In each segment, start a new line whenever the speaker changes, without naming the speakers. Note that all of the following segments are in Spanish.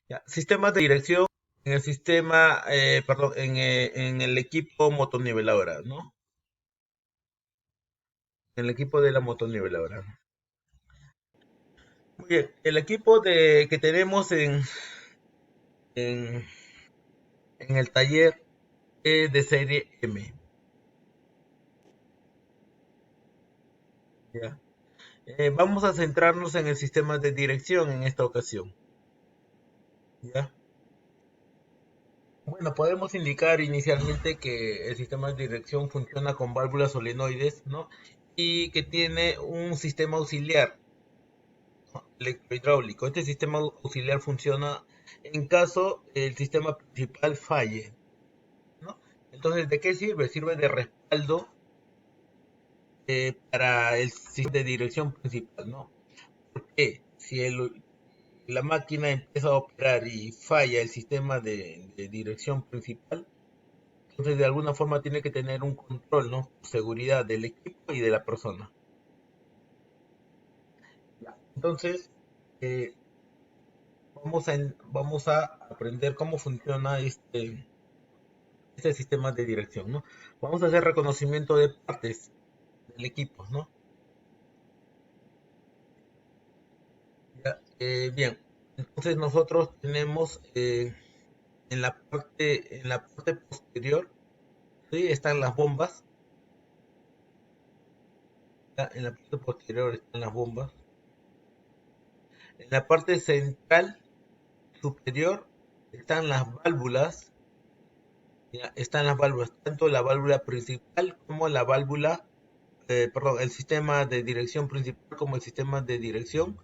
Ya, sistemas de dirección en el sistema, perdón, en el equipo motoniveladora, ¿no? En el equipo de la motoniveladora. Muy bien, el equipo que tenemos en, en el taller es de serie M. ¿Ya? Vamos a centrarnos en el sistema de dirección en esta ocasión. ¿Ya? Bueno, podemos indicar inicialmente que el sistema de dirección funciona con válvulas solenoides, ¿no? Y que tiene un sistema auxiliar electrohidráulico. Este sistema auxiliar funciona en caso el sistema principal falle, ¿no? Entonces, ¿de qué sirve? Sirve de respaldo para el sistema de dirección principal, ¿no? Porque si la máquina empieza a operar y falla el sistema de dirección principal, entonces de alguna forma tiene que tener un control, ¿no? Seguridad del equipo y de la persona. Ya. Entonces, eh, vamos a aprender cómo funciona este sistema de dirección, ¿no? Vamos a hacer reconocimiento de partes del equipo, ¿no? Ya, bien, entonces nosotros tenemos en la parte posterior, ¿sí? Están las bombas, ya, en la parte posterior están las bombas. En la parte central superior están las válvulas, ya, están las válvulas, tanto la válvula principal como la válvula, perdón, el sistema de dirección principal como el sistema de dirección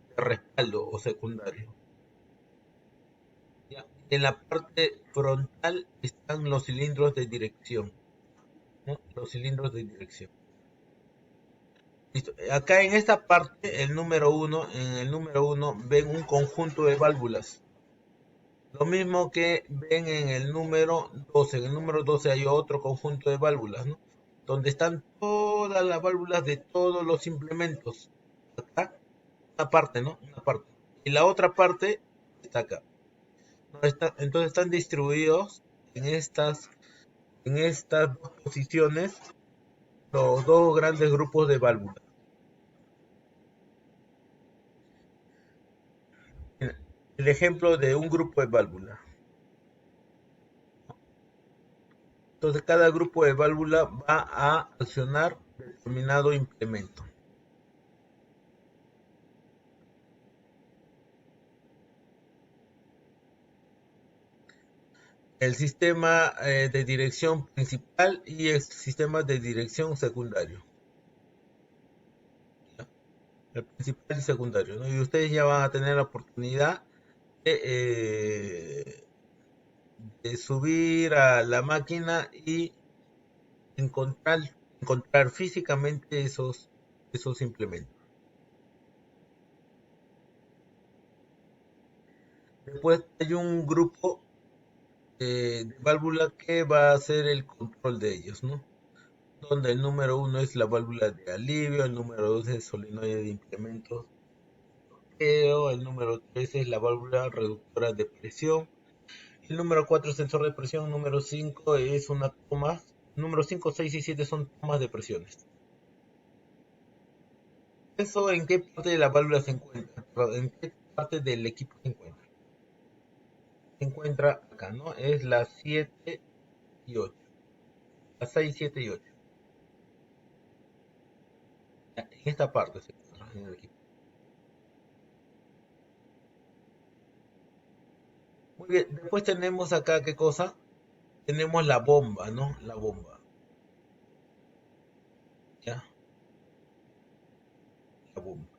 de respaldo o secundario. ¿Ya? En la parte frontal están los cilindros de dirección, ¿no? Los cilindros de dirección. Listo. Acá en esta parte, en el número uno ven un conjunto de válvulas. Lo mismo que ven en el número 12. En el número 12 hay otro conjunto de válvulas, ¿no? Donde están todas las válvulas de todos los implementos. Acá, una parte, ¿no? Una parte. Y la otra parte está acá. ¿No? Entonces están distribuidos en estas dos posiciones los dos grandes grupos de válvulas. El ejemplo de un grupo de válvulas. Entonces cada grupo de válvula va a accionar determinado implemento. El sistema de dirección principal y el sistema de dirección secundario. ¿Ya? El principal y secundario, ¿no? Y ustedes ya van a tener la oportunidad de subir a la máquina y encontrar, encontrar físicamente esos implementos. Después hay un grupo de válvula que va a hacer el control de ellos, ¿no? Donde el número uno es la válvula de alivio, el número dos es solenoide de implementos, el número 3 es la válvula reductora de presión, el número 4 es sensor de presión, el número 5 es una toma, número 5, 6 y 7 son tomas de presiones. ¿Eso en qué parte de la válvula se encuentra? Perdón, ¿en qué parte del equipo se encuentra? Se encuentra acá, ¿no? Es la 7 y 8. La 6, 7 y 8. En esta parte se encuentra en el equipo. Muy bien, después tenemos acá, ¿qué cosa? Tenemos la bomba, ¿no? La bomba, ¿ya? La bomba.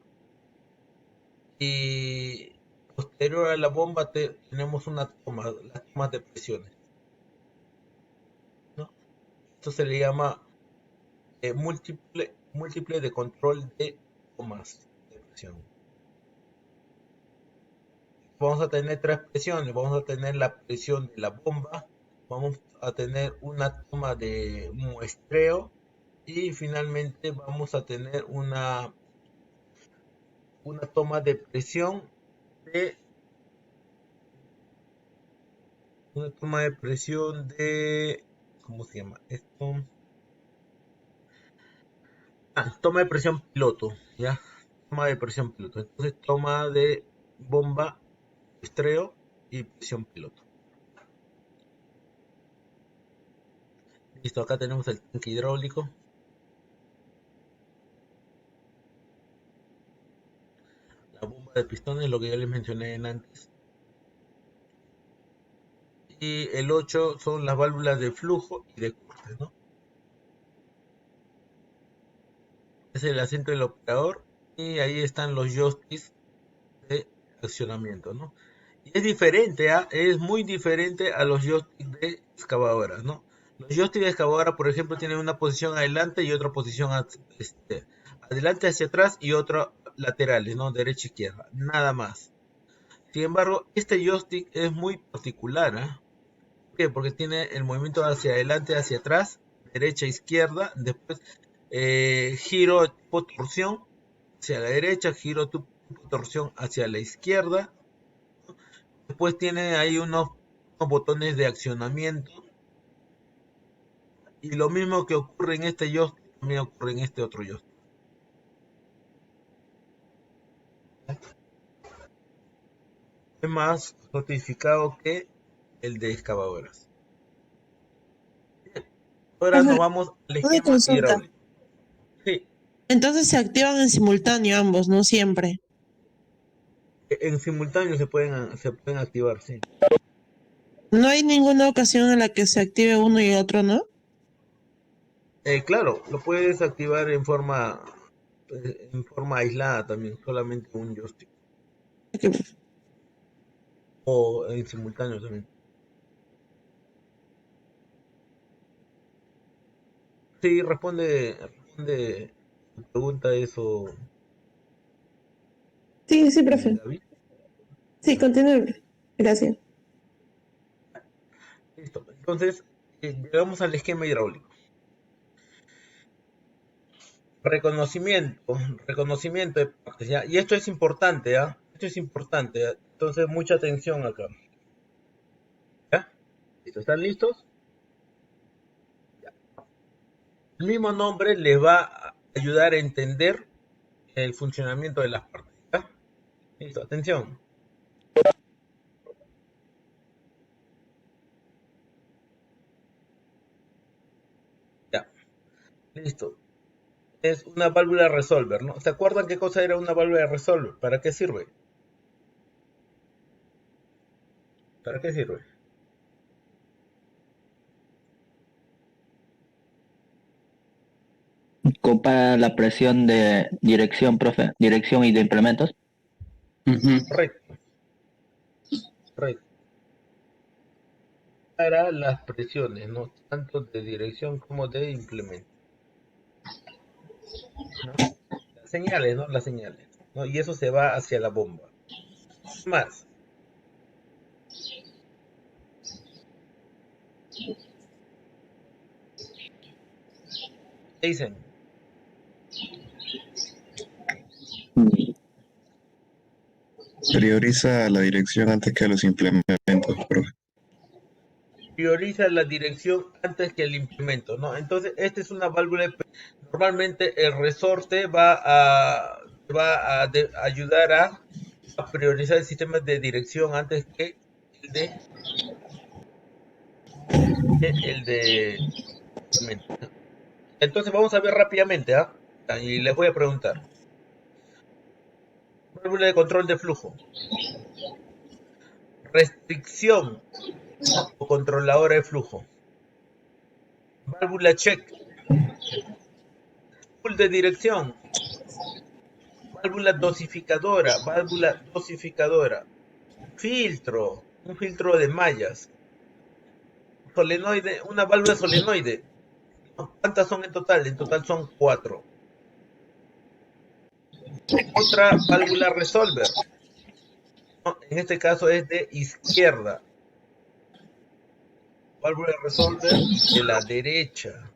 Y posterior a la bomba tenemos una toma, las tomas de presiones, ¿no? Esto se le llama múltiple de control de tomas de presión. Vamos a tener tres presiones, vamos a tener la presión de la bomba, vamos a tener una toma de muestreo y finalmente vamos a tener una toma de presión de Una toma de presión de... ¿Cómo se llama esto? Toma de presión piloto, ¿ya? Toma de presión piloto. Entonces, toma de bomba, estreo y presión piloto. Listo, acá tenemos el tanque hidráulico. La bomba de pistones, lo que ya les mencioné antes. Y el 8 son las válvulas de flujo y de corte, ¿no? Es el asiento del operador y ahí están los joysticks de accionamiento, ¿no? Y es diferente, es muy diferente a los joysticks de excavadoras, ¿no? Los joysticks de excavadora, por ejemplo, tienen una posición adelante y otra posición adelante hacia atrás y otra laterales, ¿no? Derecha e izquierda, nada más. Sin embargo, este joystick es muy particular, ¿eh? ¿Por qué? Porque tiene el movimiento hacia adelante, hacia atrás, derecha, izquierda, después giro tipo torsión hacia la derecha, giro tipo torsión hacia la izquierda, después tiene ahí unos botones de accionamiento y lo mismo que ocurre en este joystick también ocurre en este otro joystick. Es más sofisticado que el de excavadoras. Ahora nos
Profe,
vamos al
una
esquema
consulta.
hidráulico. Sí,
Entonces se activan en simultáneo ambos, no siempre.
en simultáneo se pueden activar, sí.
No hay ninguna ocasión en la que se active uno y el otro, ¿no?
Claro, lo puedes activar en forma aislada también, solamente un joystick.
Que-
O en simultáneo también. Sí, responde tu pregunta eso,
Sí, sí, profe.
David.
Sí, continúe. Gracias.
Listo. Entonces, llegamos al esquema hidráulico. Reconocimiento de partes, ¿ya? Y esto es importante, ¿ya? Esto es importante, ¿ya? Entonces, mucha atención acá. ¿Ya? ¿Listo? ¿Están listos? El mismo nombre les va a ayudar a entender el funcionamiento de las partes, ¿ya? Listo, atención. Ya, listo. Es una válvula resolver, ¿no? ¿Se acuerdan qué cosa era una válvula resolver? ¿Para qué sirve? ¿Para qué sirve?
Compara la presión de dirección, profe, dirección y de implementos.
Correcto, correcto. Para las presiones, ¿no? Tanto de dirección como de implemento, ¿no? Las señales, ¿no? Las señales, ¿no? Y eso se va hacia la bomba. ¿Qué más? ¿Qué dicen?
Prioriza la dirección antes que los implementos, profe.
Prioriza la dirección antes que el implemento, ¿no? Entonces, esta es una válvula normalmente el resorte va a ayudar a priorizar el sistema de dirección antes que el de el de implemento. Entonces, vamos a ver rápidamente, ¿ah? Y les voy a preguntar. Válvula de control de flujo. Restricción, ¿no? O controladora de flujo. Válvula check. Pool de dirección. Válvula dosificadora, filtro, un filtro de mallas, solenoide, una válvula solenoide. ¿Cuántas son en total? En total son 4. Otra válvula resolver, ¿no? En este caso es de izquierda. Válvula resolver de la derecha.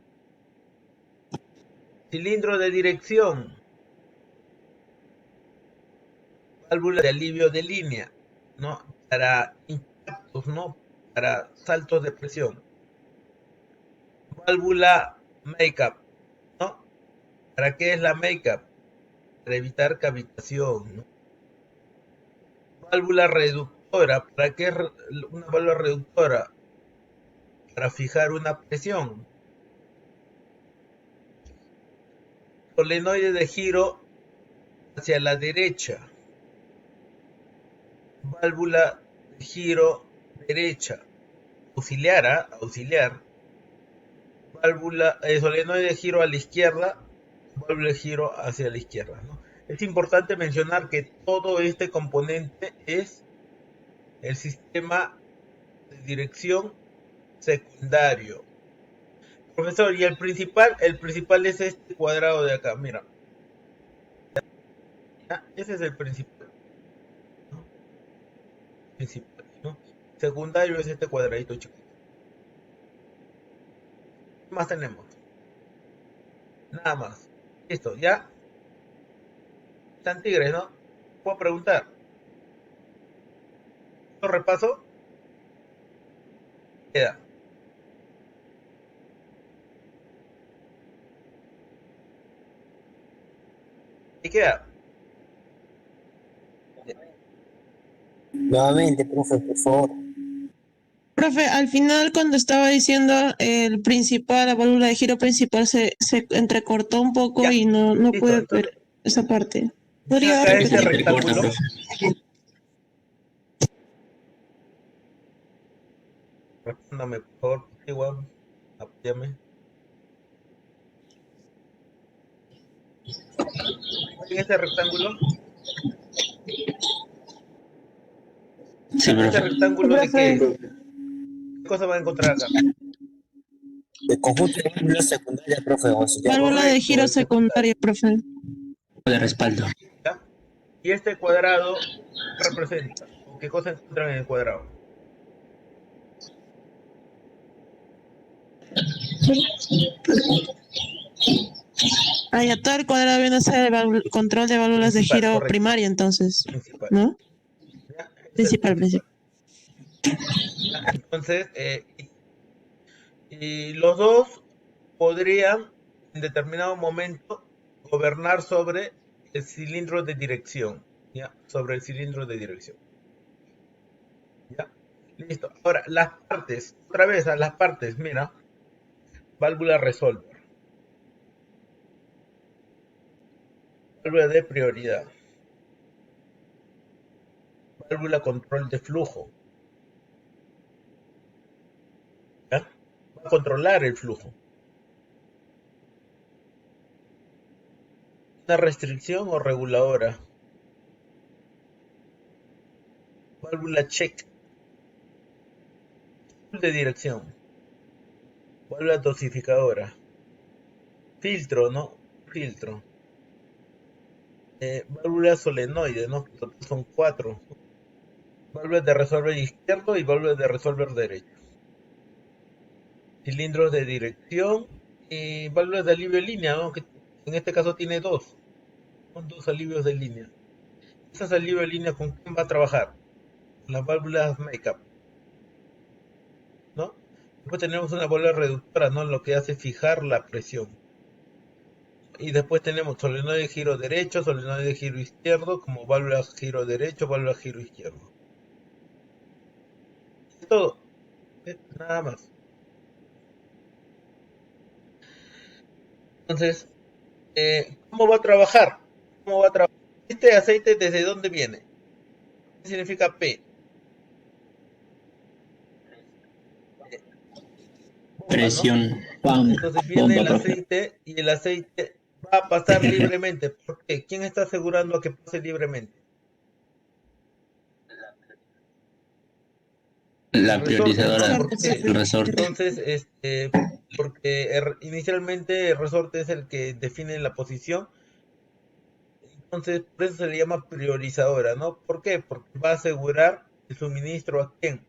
Cilindro de dirección, válvula de alivio de línea, ¿no? Para impactos, ¿no? para saltos de presión. Válvula make-up, ¿no? ¿Para qué es la make-up? Para evitar cavitación, ¿no? Válvula reductora, ¿para qué es una válvula reductora? Para fijar una presión. Solenoide de giro hacia la derecha. Válvula de giro derecha. Auxiliar, auxiliar. Válvula, solenoide de giro a la izquierda. Válvula de giro hacia la izquierda, ¿no? Es importante mencionar que todo este componente es el sistema de dirección secundario. Profesor, y el principal es este cuadrado de acá, mira. ¿Ya? Ese es el principal, ¿no? Principal, ¿no? Secundario es este cuadradito chiquito. ¿Qué más tenemos? Nada más. Listo, ¿ya? Están tigres, ¿no? Puedo preguntar. ¿Lo repaso? Queda. ¿Y queda?
Nuevamente, profe, por favor.
Profe, al final cuando estaba diciendo el principal, la válvula de giro principal se entrecortó un poco
Ya.
y no
Listo,
pude
entonces,
ver esa parte.
ven
¿Podría
acá este
repetir?
rectángulo. Respóndame, por favor, igual, apóyame. ¿Ven este rectángulo?
Sí,
¿Este
profe.
rectángulo de qué es?
Profe,
¿Qué cosa va a encontrar acá?
El conjunto de válvulas secundarias, profe, auxiliar.
Válvula de giro
Correcto, el secundario,
secundaria, profe.
De respaldo.
¿ya? ¿Y este cuadrado qué representa? ¿O qué cosa encuentran en el cuadrado?
Ah, ya todo el cuadrado viene a ser el control de válvulas de
Principal,
giro
correcto.
primaria, entonces,
Principal.
¿no?
¿Ya? Ese es el
Principal,
principal.
principal.
¿Ya? Entonces, y los dos podrían en determinado momento gobernar sobre el cilindro de dirección, ¿ya? Sobre el cilindro de dirección, ¿ya? Listo. Ahora, las partes, otra vez a las partes, mira, válvula resolver, válvula de prioridad, válvula control de flujo, ¿ya? Va a controlar el flujo. Una restricción o reguladora, válvula check, de dirección, válvula dosificadora, filtro, ¿no? Filtro, válvula solenoide, ¿no? Son 4, válvulas de resolver izquierdo y válvulas de resolver derecho, cilindros de dirección y válvulas de alivio en línea, ¿no? Que en este caso tiene dos, son dos alivios de línea. Esos alivios de línea, ¿con quién va a trabajar? Las válvulas make-up, ¿no? Después tenemos una válvula reductora, ¿no? Lo que hace fijar la presión. Y después tenemos solenoide de giro derecho, solenoide de giro izquierdo, como válvula giro derecho, válvula giro izquierdo. Es todo, nada más. Entonces, ¿cómo va a trabajar? ¿Cómo va a trabajar? ¿Este aceite desde dónde viene? ¿Qué significa P? Bomba, ¿no?
Presión. Pam.
Entonces viene
Bomba,
el
profe.
aceite y el aceite va a pasar libremente. ¿Por qué? ¿Quién está asegurando a que pase libremente?
La
El resorte,
priorizadora.
¿no? ¿Por qué?
El resorte.
Entonces, porque inicialmente el resorte es el que define la posición. Entonces, por eso se le llama priorizadora, ¿no? ¿Por qué? Porque va a asegurar el suministro a quién?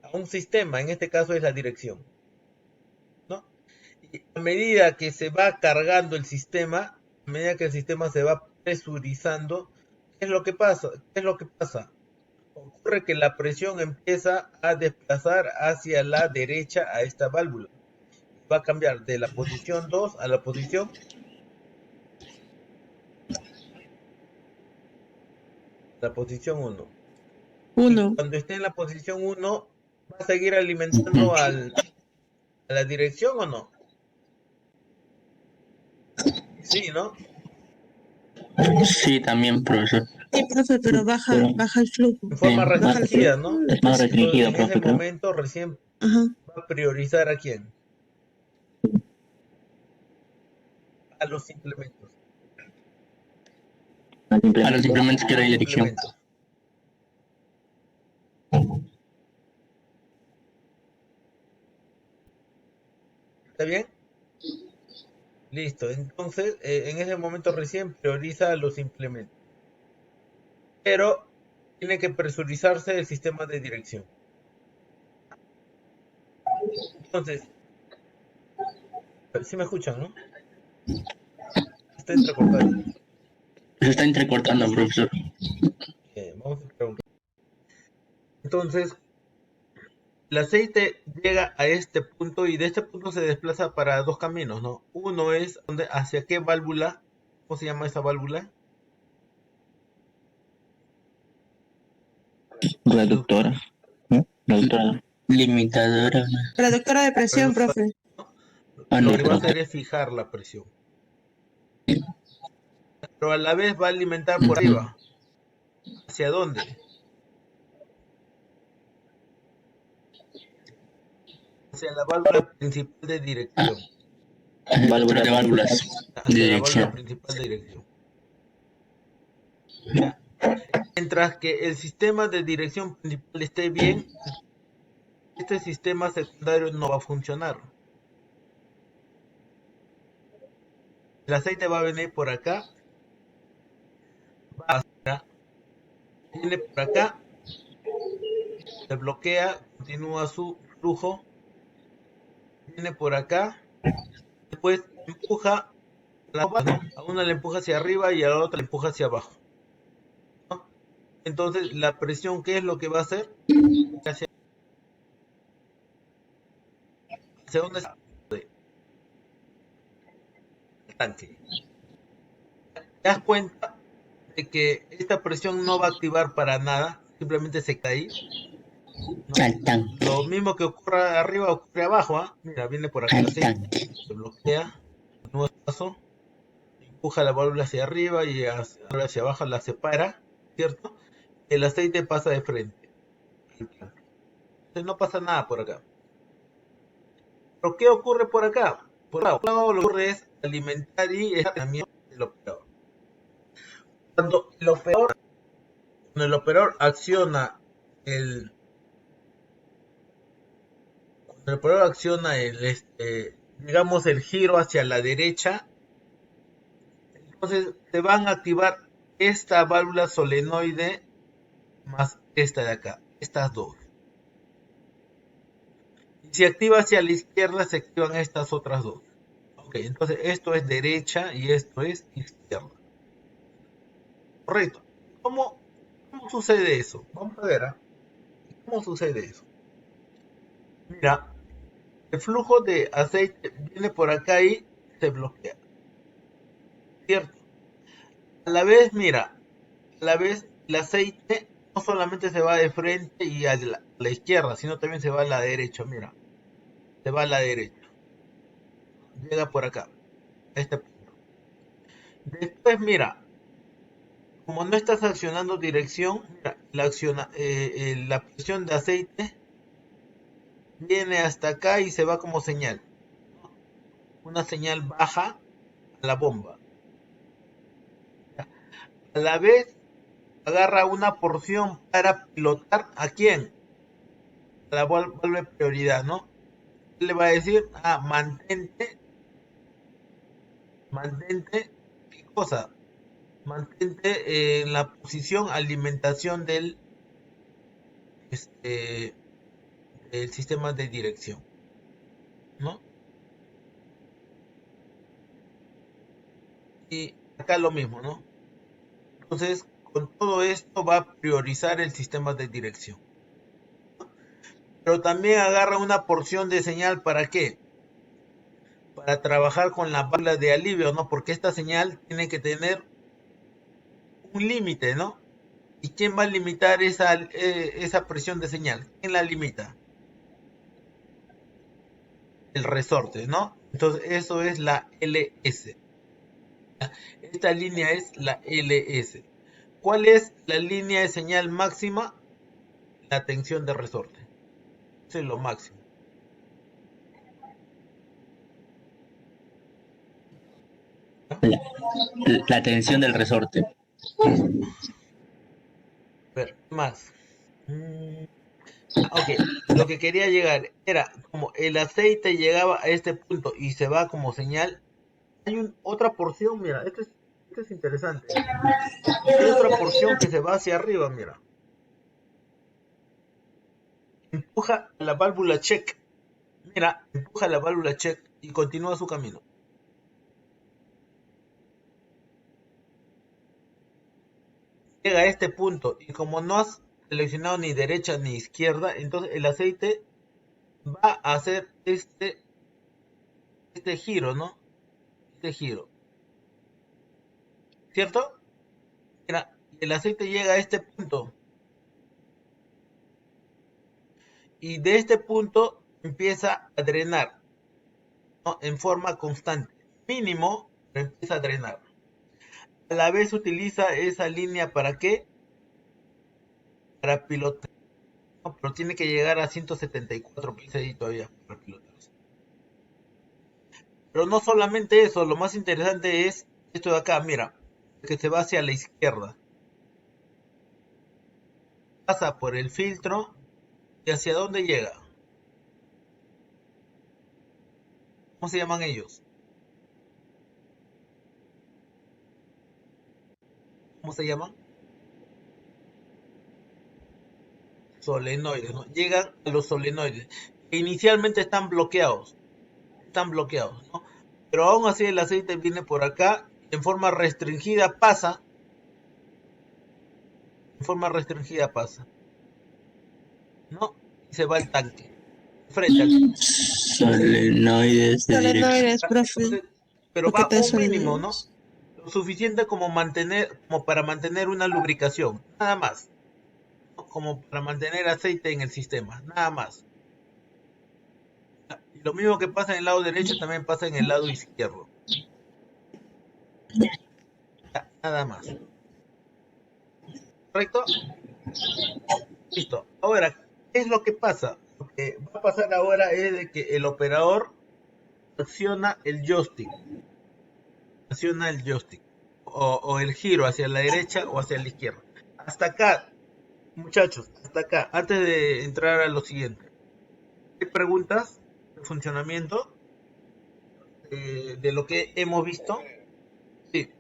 A un sistema, en este caso es la dirección, ¿no? Y a medida que se va cargando el sistema, a medida que el sistema se va presurizando, ¿qué es lo que pasa? ¿Qué es lo que pasa? Ocurre ocurre que la presión empieza a desplazar hacia la derecha a esta válvula. Va a cambiar de la posición 2 a la posición 1. Y
1.
cuando esté en la posición 1, ¿va a seguir alimentando a la dirección o no? Sí, ¿no?
Sí, también, profesor.
Sí, profe, pero
Pero
baja el flujo.
En forma
más,
Baja el
restringida,
flujo.
¿no?
es más
Entonces,
restringido,
en ese
profe, creo.
momento recién
Ajá.
va a priorizar ¿a quién? A los implementos.
A los implementos que
A
la
los
dirección.
implementos. ¿Está bien? Listo. Entonces, en ese momento recién prioriza a los implementos. Pero tiene que presurizarse el sistema de dirección. Entonces, si me escuchan, ¿no? Está entrecortado.
Se está entrecortando, profesor.
Vamos a esperar un rato. Entonces, el aceite llega a este punto y de este punto se desplaza para dos caminos, ¿no? Uno es hacia qué válvula. ¿Cómo se llama esa válvula?
Reductora. ¿No? Reductora. Limitadora.
Reductora de presión, profe.
Ah,
Lo
no,
que va a hacer
reductora.
es fijar la presión. Pero a la vez va a alimentar por arriba. ¿Hacia dónde? Hacia la válvula principal de dirección.
Válvula de válvulas.
Hacia la válvula principal de dirección. ¿Ya? Mientras que el sistema de dirección principal esté bien, este sistema secundario no va a funcionar. El aceite va a venir por acá, viene por acá, se bloquea, continúa su flujo, viene por acá, después empuja la bomba, ¿no? A una le empuja hacia arriba y a la otra le empuja hacia abajo, ¿no? Entonces la presión, ¿qué es lo que va a hacer? ¿Hacia dónde está el tanque? ¿Te das cuenta de que esta presión no va a activar para nada? Simplemente se cae, ¿no? Lo mismo que ocurre arriba ocurre abajo, ¿ah? Mira, viene por acá el aceite, se bloquea, continúa su paso, empuja la válvula hacia arriba y hacia abajo la separa, ¿cierto? El aceite pasa de frente. Entonces no pasa nada por acá. ¿Pero qué ocurre por acá? Por un lado lo que ocurre es alimentar y es también el operador. Cuando el operador acciona digamos el giro hacia la derecha, entonces se van a activar esta válvula solenoide más esta de acá, estas dos. Y si activa hacia la izquierda, se activan estas otras dos. Ok, entonces esto es derecha y esto es izquierda. Correcto. ¿Cómo sucede eso? Vamos a ver, ¿ah? ¿Cómo sucede eso? Mira, el flujo de aceite viene por acá y se bloquea. ¿Cierto? A la vez, mira, a la vez el aceite no solamente se va de frente y a la izquierda, sino también se va a la derecha, mira. Se va a la derecha. Llega por acá, a este punto. Después, mira, como no estás accionando dirección, mira, la presión de aceite viene hasta acá y se va como señal. Una señal baja a la bomba. A la vez, agarra una porción para pilotar ¿a quién? A la válvula de prioridad, ¿no? Le va a decir, mantente, ¿qué cosa? Mantente en la posición alimentación este, del sistema de dirección, ¿no? Y acá lo mismo, ¿no? Entonces, con todo esto va a priorizar el sistema de dirección. Pero también agarra una porción de señal, ¿para qué? Para trabajar con la válvula de alivio, ¿no? Porque esta señal tiene que tener un límite, ¿no? ¿Y quién va a limitar esa presión de señal? ¿Quién la limita? El resorte, ¿no? Entonces eso es la LS. Esta línea es la LS. ¿Cuál es la línea de señal máxima? La tensión de resorte. Eso es lo máximo.
La tensión del resorte.
A ver, ¿qué más? Ok, lo que quería llegar era como el aceite llegaba a este punto y se va como señal. Hay otra porción, mira, esto es interesante. Hay otra porción que se va hacia arriba, mira. Empuja la válvula check. Mira, empuja la válvula check y continúa su camino. Llega a este punto y como no has seleccionado ni derecha ni izquierda, entonces el aceite va a hacer este giro, ¿no? Este giro. ¿Cierto? Mira, el aceite llega a este punto. Y de este punto empieza a drenar, ¿no? En forma constante. Mínimo, pero empieza a drenar. A la vez utiliza esa línea ¿para qué? Para pilotar. No, pero tiene que llegar a 174 píxeles todavía para pilotarse. Pero no solamente eso, lo más interesante es esto de acá, mira, que se va hacia la izquierda. Pasa por el filtro y ¿hacia dónde llega? ¿Cómo se llaman ellos? ¿Cómo se llaman? Solenoides, ¿no? Llegan a los solenoides, que inicialmente están bloqueados, ¿no? Pero aún así el aceite viene por acá, en forma restringida pasa, ¿no? Y se va al tanque, frente al tanque.
Solenoides de dirección.
Solenoides, profe.
Entonces, pero va
Paquete de
un mínimo, ¿no?
solenoides.
Lo suficiente como para mantener una lubricación, nada más, ¿no? Como para mantener aceite en el sistema, nada más. Y lo mismo que pasa en el lado derecho también pasa en el lado izquierdo. Nada más. ¿Correcto? Listo. Ahora, ¿qué es lo que pasa? Lo que va a pasar ahora es de que el operador acciona el joystick. O el giro hacia la derecha o hacia la izquierda. Hasta acá, muchachos, hasta acá. Antes de entrar a lo siguiente. ¿Hay preguntas de funcionamiento de lo que hemos visto? Sí.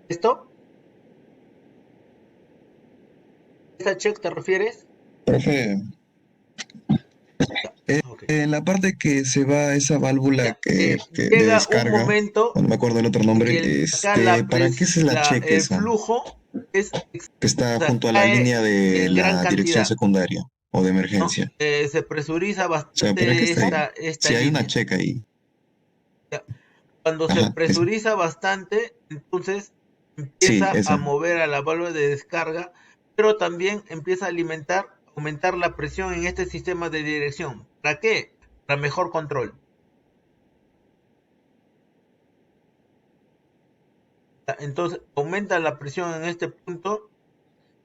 ¿Esto? ¿Esa check te refieres?
Profe,
Ok.
en la parte que se va esa válvula
Ya,
que de
llega un
descarga,
momento
no me acuerdo el otro
en
nombre,
que acá
¿para qué es la check
el
esa?
flujo es,
Que está
o sea,
junto a la
cae
línea de
en gran
la dirección
cantidad,
secundaria o de
¿no?
emergencia.
Se presuriza
O sea, ¿para qué
bastante
está ahí?
esta
Si hay una
línea.
check ahí.
Ya. Cuando se
Ajá, esa.
presuriza bastante, entonces
Sí,
empieza a
esa.
mover a la válvula de descarga, pero también empieza a aumentar la presión en este sistema de dirección. ¿Para qué? Para mejor control. Ya. Entonces aumenta la presión en este punto,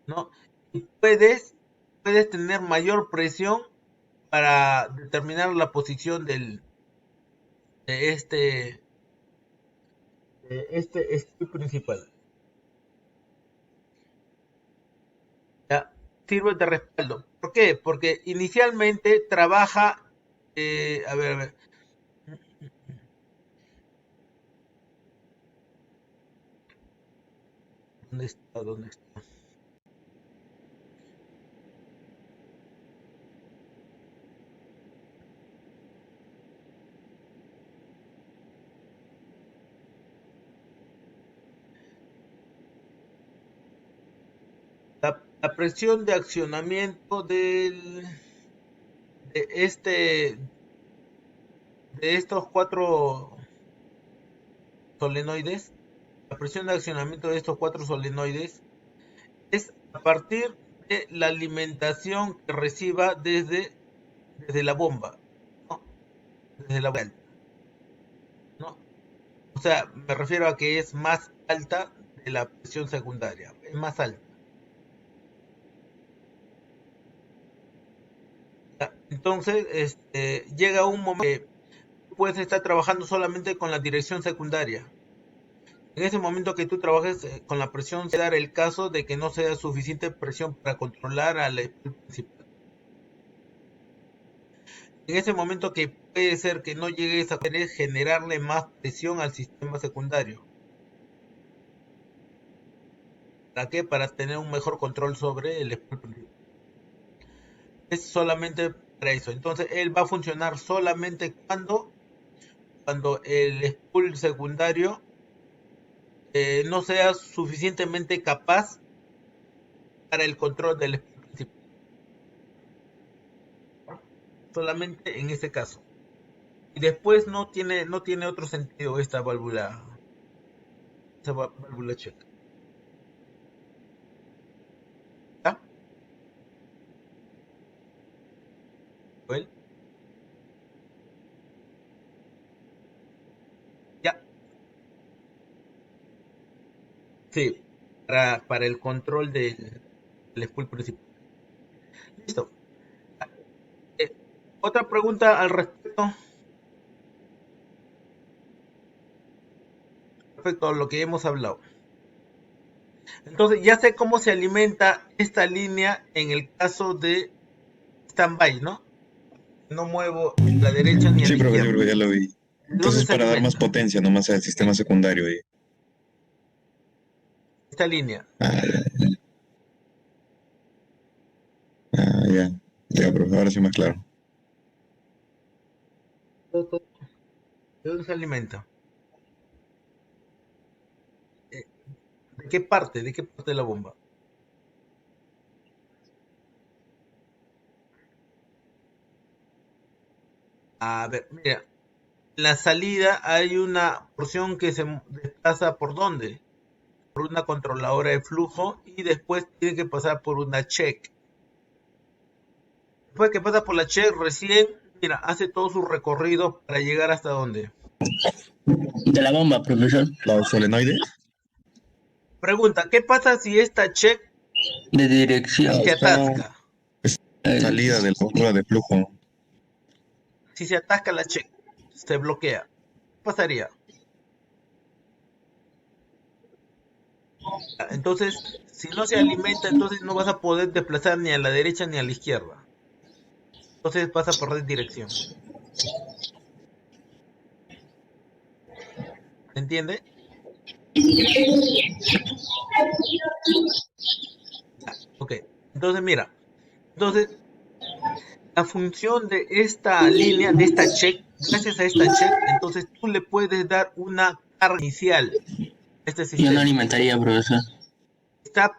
¿no? Y puedes tener mayor presión para determinar la posición de este stick principal. ¿Ya? Sirve de respaldo. ¿Por qué? Porque inicialmente trabaja, a ver, ¿dónde está? la presión de accionamiento de estos 4 solenoides, la presión de accionamiento de estos 4 solenoides es a partir de la alimentación que reciba desde la bomba, ¿no? Desde la bomba, ¿no? O sea, me refiero a que es más alta de la presión secundaria, es más alta. Entonces, llega un momento que puedes estar trabajando solamente con la dirección secundaria. En ese momento que tú trabajes con la presión, se da el caso de que no sea suficiente presión para controlar al spool principal. En ese momento que puede ser que no llegues a querer generarle más presión al sistema secundario. ¿Para qué? Para tener un mejor control sobre el spool principal. Es solamente para eso. Entonces él va a funcionar solamente cuando el spool secundario no sea suficientemente capaz para el control del spool principal. Solamente en ese caso. Y después no tiene otro sentido esta válvula check. ¿Ya? ¿Well? Ya. Sí, para el control del spool principal. Listo. Otra pregunta al respecto. Respecto a lo que hemos hablado. Entonces ya sé cómo se alimenta esta línea en el caso de standby, ¿no? No muevo a la derecha ni a la
Sí, profe,
izquierda.
ya lo vi.
¿De dónde
Entonces,
se
para dar más
alimenta
potencia nomás al sistema secundario.
esta línea?
Ah, ya. Ya, profe, ahora sí más claro.
¿De dónde se alimenta? ¿De qué parte? ¿De qué parte de la bomba? A ver, mira. En la salida hay una porción que se desplaza ¿por dónde? Por una controladora de flujo y después tiene que pasar por una check. Después que pasa por la check, recién, mira, hace todo su recorrido para llegar hasta dónde.
De la bomba, profesor.
¿Los solenoides?
Pregunta, ¿qué pasa si esta check
De dirección.
se atasca?
Salida de la válvula de flujo.
Si se atasca la check, se bloquea, ¿qué pasaría? Entonces, si no se alimenta, entonces no vas a poder desplazar ni a la derecha ni a la izquierda. Entonces vas a perder dirección. ¿Se entiende? Ok, entonces mira. Entonces, la función de esta línea, de esta check, gracias a esta check, entonces tú le puedes dar una carga inicial a este
Yo no
sistema.
alimentaría, profesor.
Está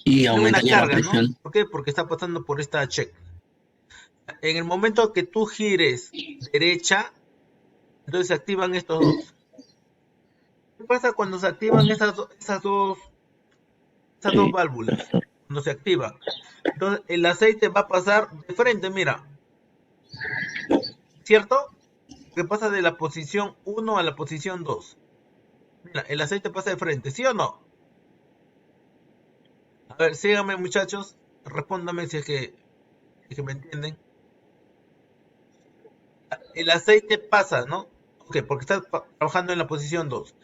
Y
tiene una
aumentaría la
carga, ¿no?
presión.
¿Por qué? Porque está pasando por esta check. En el momento que tú gires derecha, entonces se activan estos dos. ¿Qué pasa cuando se activan esas dos válvulas? Cuando se activan. Entonces el aceite va a pasar de frente, mira. ¿Cierto? Que pasa de la posición 1 a la posición 2. Mira, el aceite pasa de frente, ¿sí o no? A ver, síganme muchachos. Respóndame si es que me entienden. El aceite pasa, ¿no? Ok, porque está trabajando en la posición 2.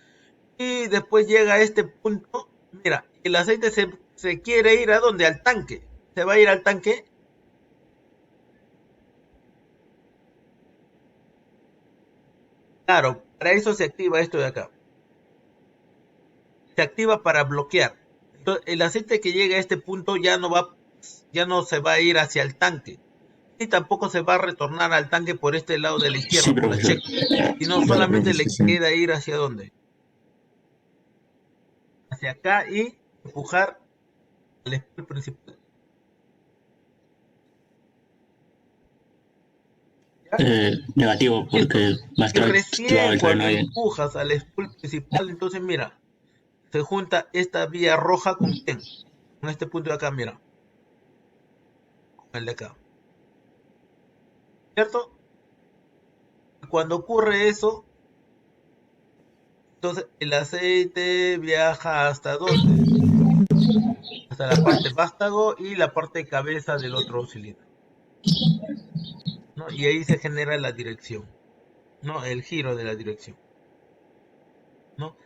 Y después llega a este punto. Mira, el aceite se quiere ir ¿a dónde? Al tanque. Se va a ir al tanque. Claro, para eso se activa esto de acá. Se activa para bloquear. Entonces, el aceite que llega a este punto ya no se va a ir hacia el tanque. Y tampoco se va a retornar al tanque por este lado de la izquierda,
Sí,
por la
profesor.
check. Sino
Claro,
solamente
profe,
le
sí.
queda ir ¿hacia dónde? Hacia acá y empujar al spool principal. ¿Ya?
Negativo, porque va a
Y
estar activado
recién
el
cuando
solenoide.
empujas al spool principal, entonces mira, se junta esta vía roja con quién, con este punto de acá, mira, con el de acá, ¿cierto? Cuando ocurre eso, entonces el aceite viaja hasta dónde, hasta la parte vástago y la parte cabeza del otro cilindro, ¿no? Y ahí se genera la dirección, ¿no? El giro de la dirección, ¿no?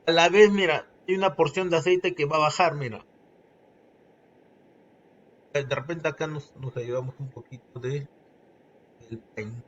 A la vez, mira, hay una porción de aceite que va a bajar, mira. De repente acá nos ayudamos un poquito de el paint.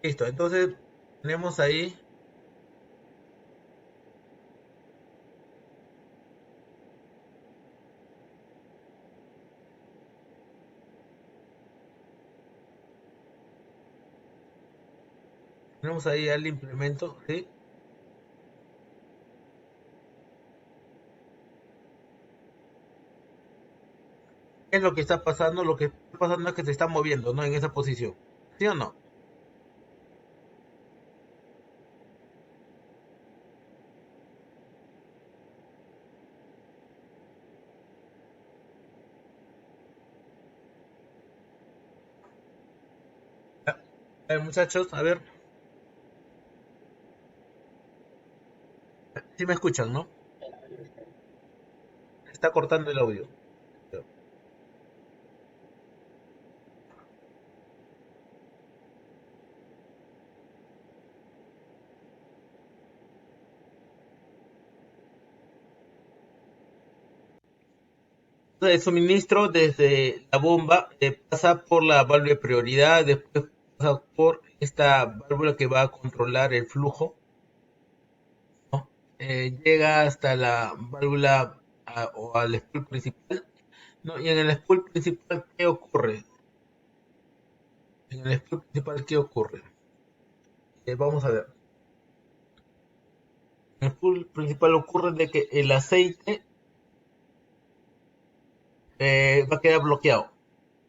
Listo, entonces tenemos ahí. Tenemos ahí al implemento, ¿sí? ¿Qué es lo que está pasando? Lo que está pasando es que se está moviendo, ¿no? En esa posición. ¿Sí o no? A ver, muchachos, a ver. Si me escuchan, ¿no? Se está cortando el audio. El suministro desde la bomba pasa por la válvula de prioridad, después pasa por esta válvula que va a controlar el flujo, ¿no? Llega hasta la válvula o al spool principal, ¿no? Y en el spool principal, ¿qué ocurre? En el spool principal, ¿qué ocurre? Vamos a ver. En el spool principal ocurre de que el aceite va a quedar bloqueado.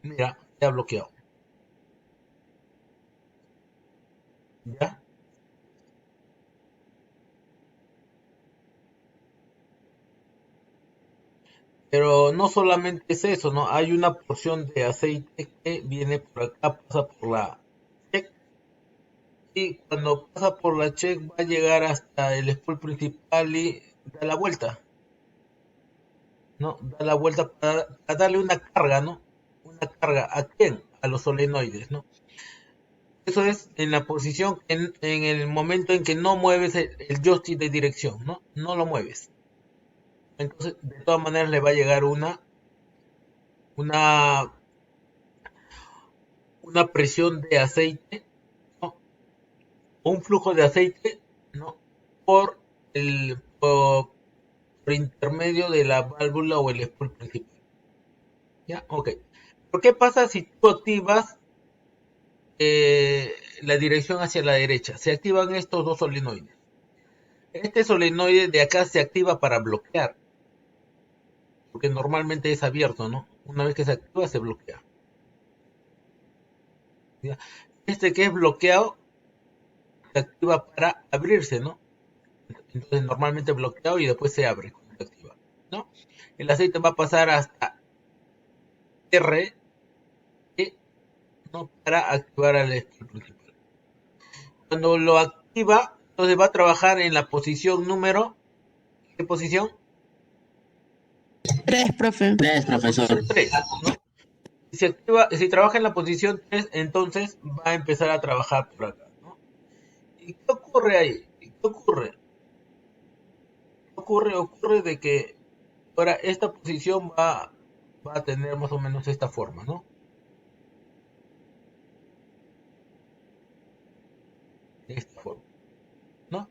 Mira, queda bloqueado. ¿Ya? Pero no solamente es eso, ¿no? Hay una porción de aceite que viene por acá, pasa por la check, y cuando pasa por la check va a llegar hasta el spool principal y da la vuelta, ¿no? Da la vuelta para darle una carga, ¿no? Una carga, ¿a quién? A los solenoides, ¿no? Eso es en la posición, en el momento en que no mueves el joystick de dirección, ¿no? No lo mueves. Entonces, de todas maneras le va a llegar una, una presión de aceite, ¿no? Un flujo de aceite, ¿no? Por por intermedio de la válvula o el spool principal. ¿Ya? Ok. ¿Pero qué pasa si tú activas la dirección hacia la derecha? Se activan estos dos solenoides. Este solenoide de acá se activa para bloquear, porque normalmente es abierto, ¿no? Una vez que se activa, se bloquea. ¿Ya? Este que es bloqueado se activa para abrirse, ¿no? Entonces normalmente bloqueado y después se abre cuando se activa, ¿no? El aceite va a pasar hasta R, ¿no? Para activar al spool principal. Cuando lo activa, entonces va a trabajar en la posición número ¿Qué posición?
3, profe.
3, profesor.
Posición 3, ¿no? Si trabaja en la posición 3, entonces va a empezar a trabajar por acá, ¿no? ¿Y qué ocurre ahí? ¿Qué ocurre? Ocurre de que ahora esta posición va a tener más o menos esta forma, ¿no? Esta forma, ¿no?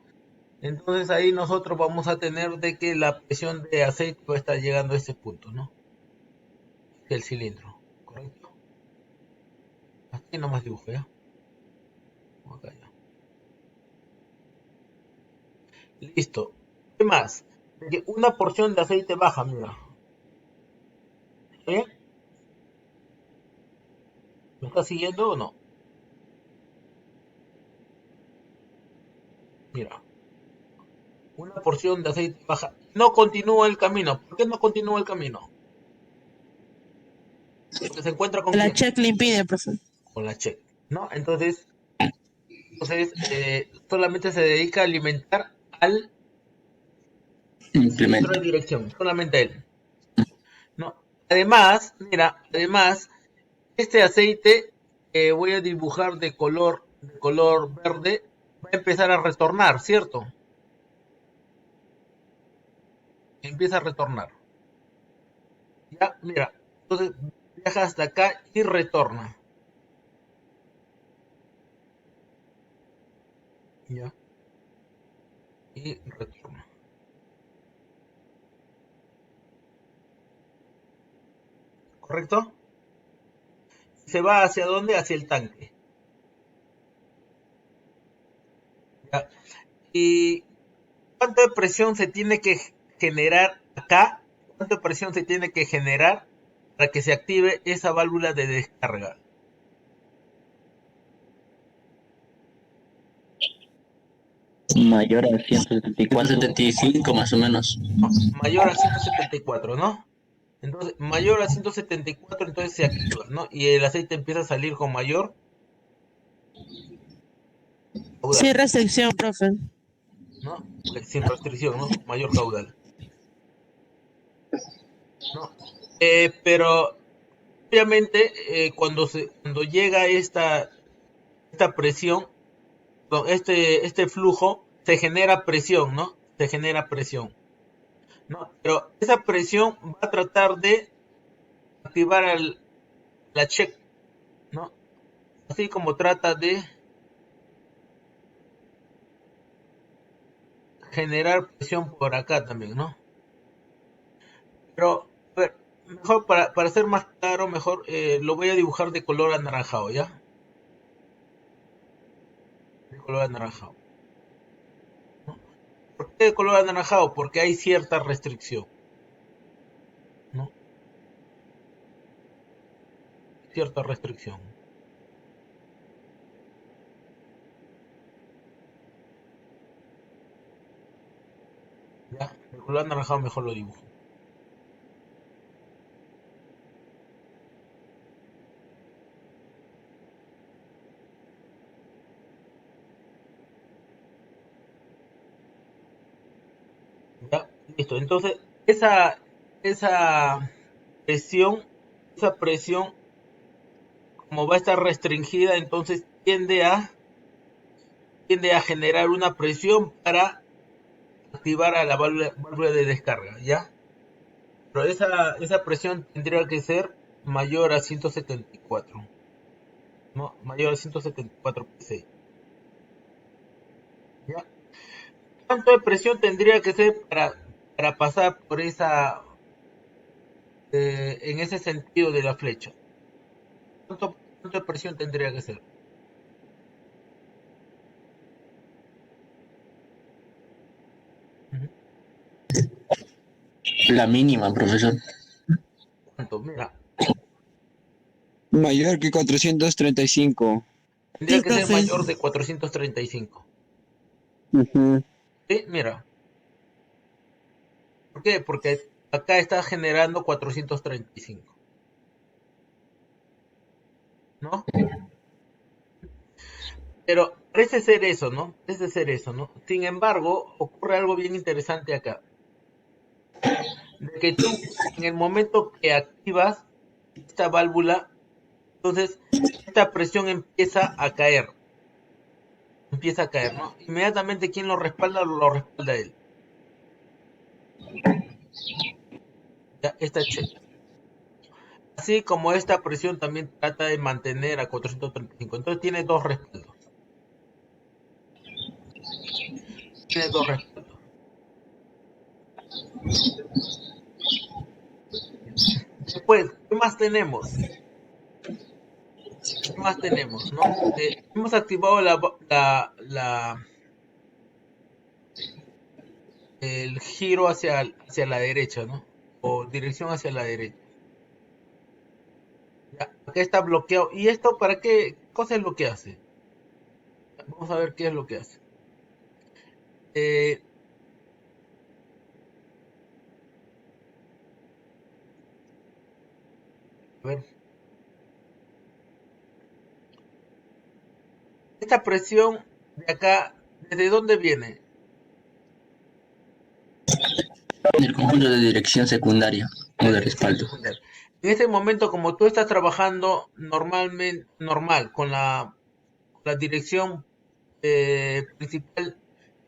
Entonces ahí nosotros vamos a tener de que la presión de aceite va a estar llegando a ese punto, ¿no? Del cilindro, ¿correcto? Aquí nomás dibujo, ¿ya? Acá ya. Listo. ¿Qué más? De que una porción de aceite baja, mira. ¿Eh? ¿Me está siguiendo o no? Mira. Una porción de aceite baja. No continúa el camino. ¿Por qué no continúa el camino? Porque se encuentra con
La
quién?
check le impide, profe.
Con la check, ¿no? Entonces solamente se dedica a alimentar al cilindro
Implemento.
de dirección, solamente a él, ¿no? Además, mira, este aceite que voy a dibujar de color verde va a empezar a retornar, ¿cierto? Empieza a retornar. Ya, mira, entonces viaja hasta acá y retorna. Ya. Y retorna. ¿Correcto? ¿Se va hacia dónde? Hacia el tanque. ¿Ya? ¿Y cuánta presión se tiene que generar acá? ¿Cuánta presión se tiene que generar para que se active esa válvula de descarga?
Mayor a 174.
175 más o menos.
¿No? Mayor a 174, ¿no? Entonces, mayor a 174, entonces se activa, ¿no? Y el aceite empieza a salir con mayor caudal,
Sin restricción, profe.
¿no? Sin restricción, ¿no? Mayor caudal, ¿no? Pero obviamente cuando llega esta presión, este flujo, se genera presión, ¿no? Se genera presión, ¿no? Pero esa presión va a tratar de activar la check, ¿no? Así como trata de generar presión por acá también, ¿no? Pero, a ver, mejor para ser más claro, mejor lo voy a dibujar de color anaranjado, ¿ya? De color anaranjado, ¿no? ¿Por qué de color anaranjado? Porque hay cierta restricción, ¿no? Cierta restricción. ¿Ya? De color anaranjado mejor lo dibujo. ¿Ya? Listo. Entonces, esa presión, como va a estar restringida, entonces tiende a generar una presión para activar a la válvula de descarga, ¿ya? Pero esa presión tendría que ser mayor a 174, ¿no? Mayor a 174 psi, ¿ya? ¿Cuánto de presión tendría que ser para pasar por esa, en ese sentido de la flecha? ¿Cuánto de presión tendría que ser?
La mínima, profesor.
¿Cuánto? Mira,
Mayor que 435.
tendría
Sí,
que ser
profe.
mayor de 435.
Ujú.
¿Sí? Mira. ¿Por qué? Porque acá está generando 435. ¿No? Pero parece ser eso, ¿no? Parece ser eso, ¿no? Sin embargo, ocurre algo bien interesante acá. de que tú, en el momento que activas esta válvula, entonces esta presión empieza a caer, ¿no? Inmediatamente, ¿quién lo respalda? Lo respalda él. Ya, esta check. Así como esta presión también trata de mantener a 435. Entonces tiene dos respaldos. Después, ¿qué más tenemos? ¿No? Hemos activado el giro hacia la derecha, ¿no? O dirección hacia la derecha. Ya, acá está bloqueado. ¿Y esto para qué cosa es lo que hace? Vamos a ver qué es lo que hace. A ver. Esta presión de acá, ¿desde dónde viene?
Del conjunto de dirección secundaria o de respaldo.
En este momento, como tú estás trabajando normal con la dirección principal,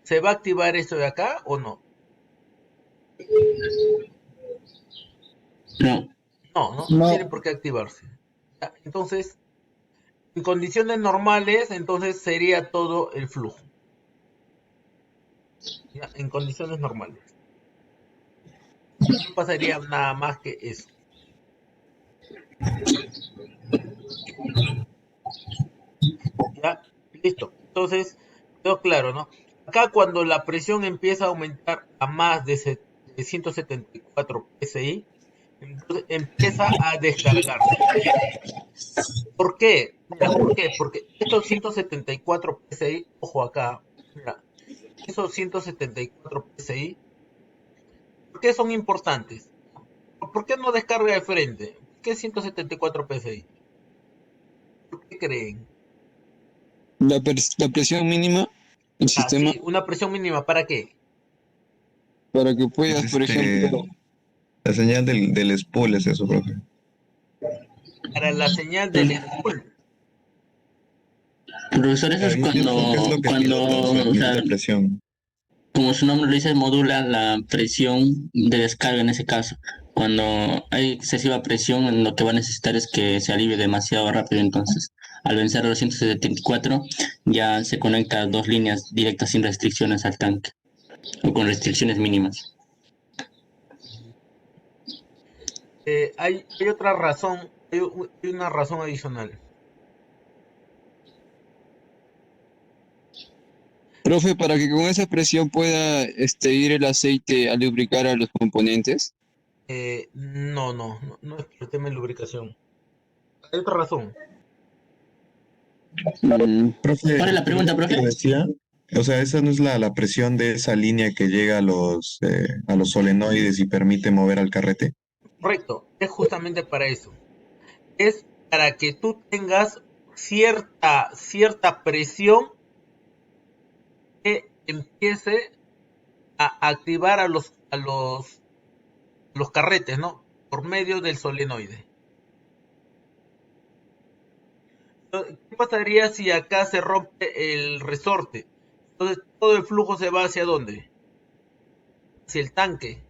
¿se va a activar esto de acá o no?
No.
No tiene por qué activarse. Ya, entonces, en condiciones normales, entonces sería todo el flujo. Ya, en condiciones normales. No pasaría nada más que eso. Ya, listo. Entonces, quedó claro, ¿no? Acá cuando la presión empieza a aumentar a más de 174 psi, entonces empieza a descargarse. ¿Por qué? Mira, ¿por qué? Porque estos 174 psi, ojo acá, mira, esos 174 psi, ¿por qué son importantes? ¿Por qué no descarga de frente? ¿Por qué 174 psi? ¿Por qué creen?
La presión mínima del sistema
Sí, una presión mínima, ¿para qué?
para que
Es
puedas, por ejemplo,
la señal del spool es eso, profe.
Para la señal del spool.
Profesor, eso es
Claro, y eso es lo que pilota, o sea,
o
mide
sea,
la presión.
como su nombre lo dice, modula la presión de descarga en ese caso. Cuando hay excesiva presión, lo que va a necesitar es que se alivie demasiado rápido. Entonces, al vencer a los 174, ya se conecta dos líneas directas sin restricciones al tanque, o con restricciones mínimas.
Hay otra razón, hay una razón adicional.
profe, para que con esa presión pueda ir el aceite a lubricar a los componentes.
No es por el tema de lubricación. Hay otra razón.
Profe,
¿Cuál es la pregunta,
¿qué
profe?
decía? O sea, esa no es la presión de esa línea que llega a los solenoides y permite mover al carrete.
Correcto, es justamente para eso. Es para que tú tengas cierta presión que empiece a activar a los carretes, ¿no? Por medio del solenoide. ¿Qué pasaría si acá se rompe el resorte? Entonces todo el flujo se va hacia ¿dónde? Hacia el tanque.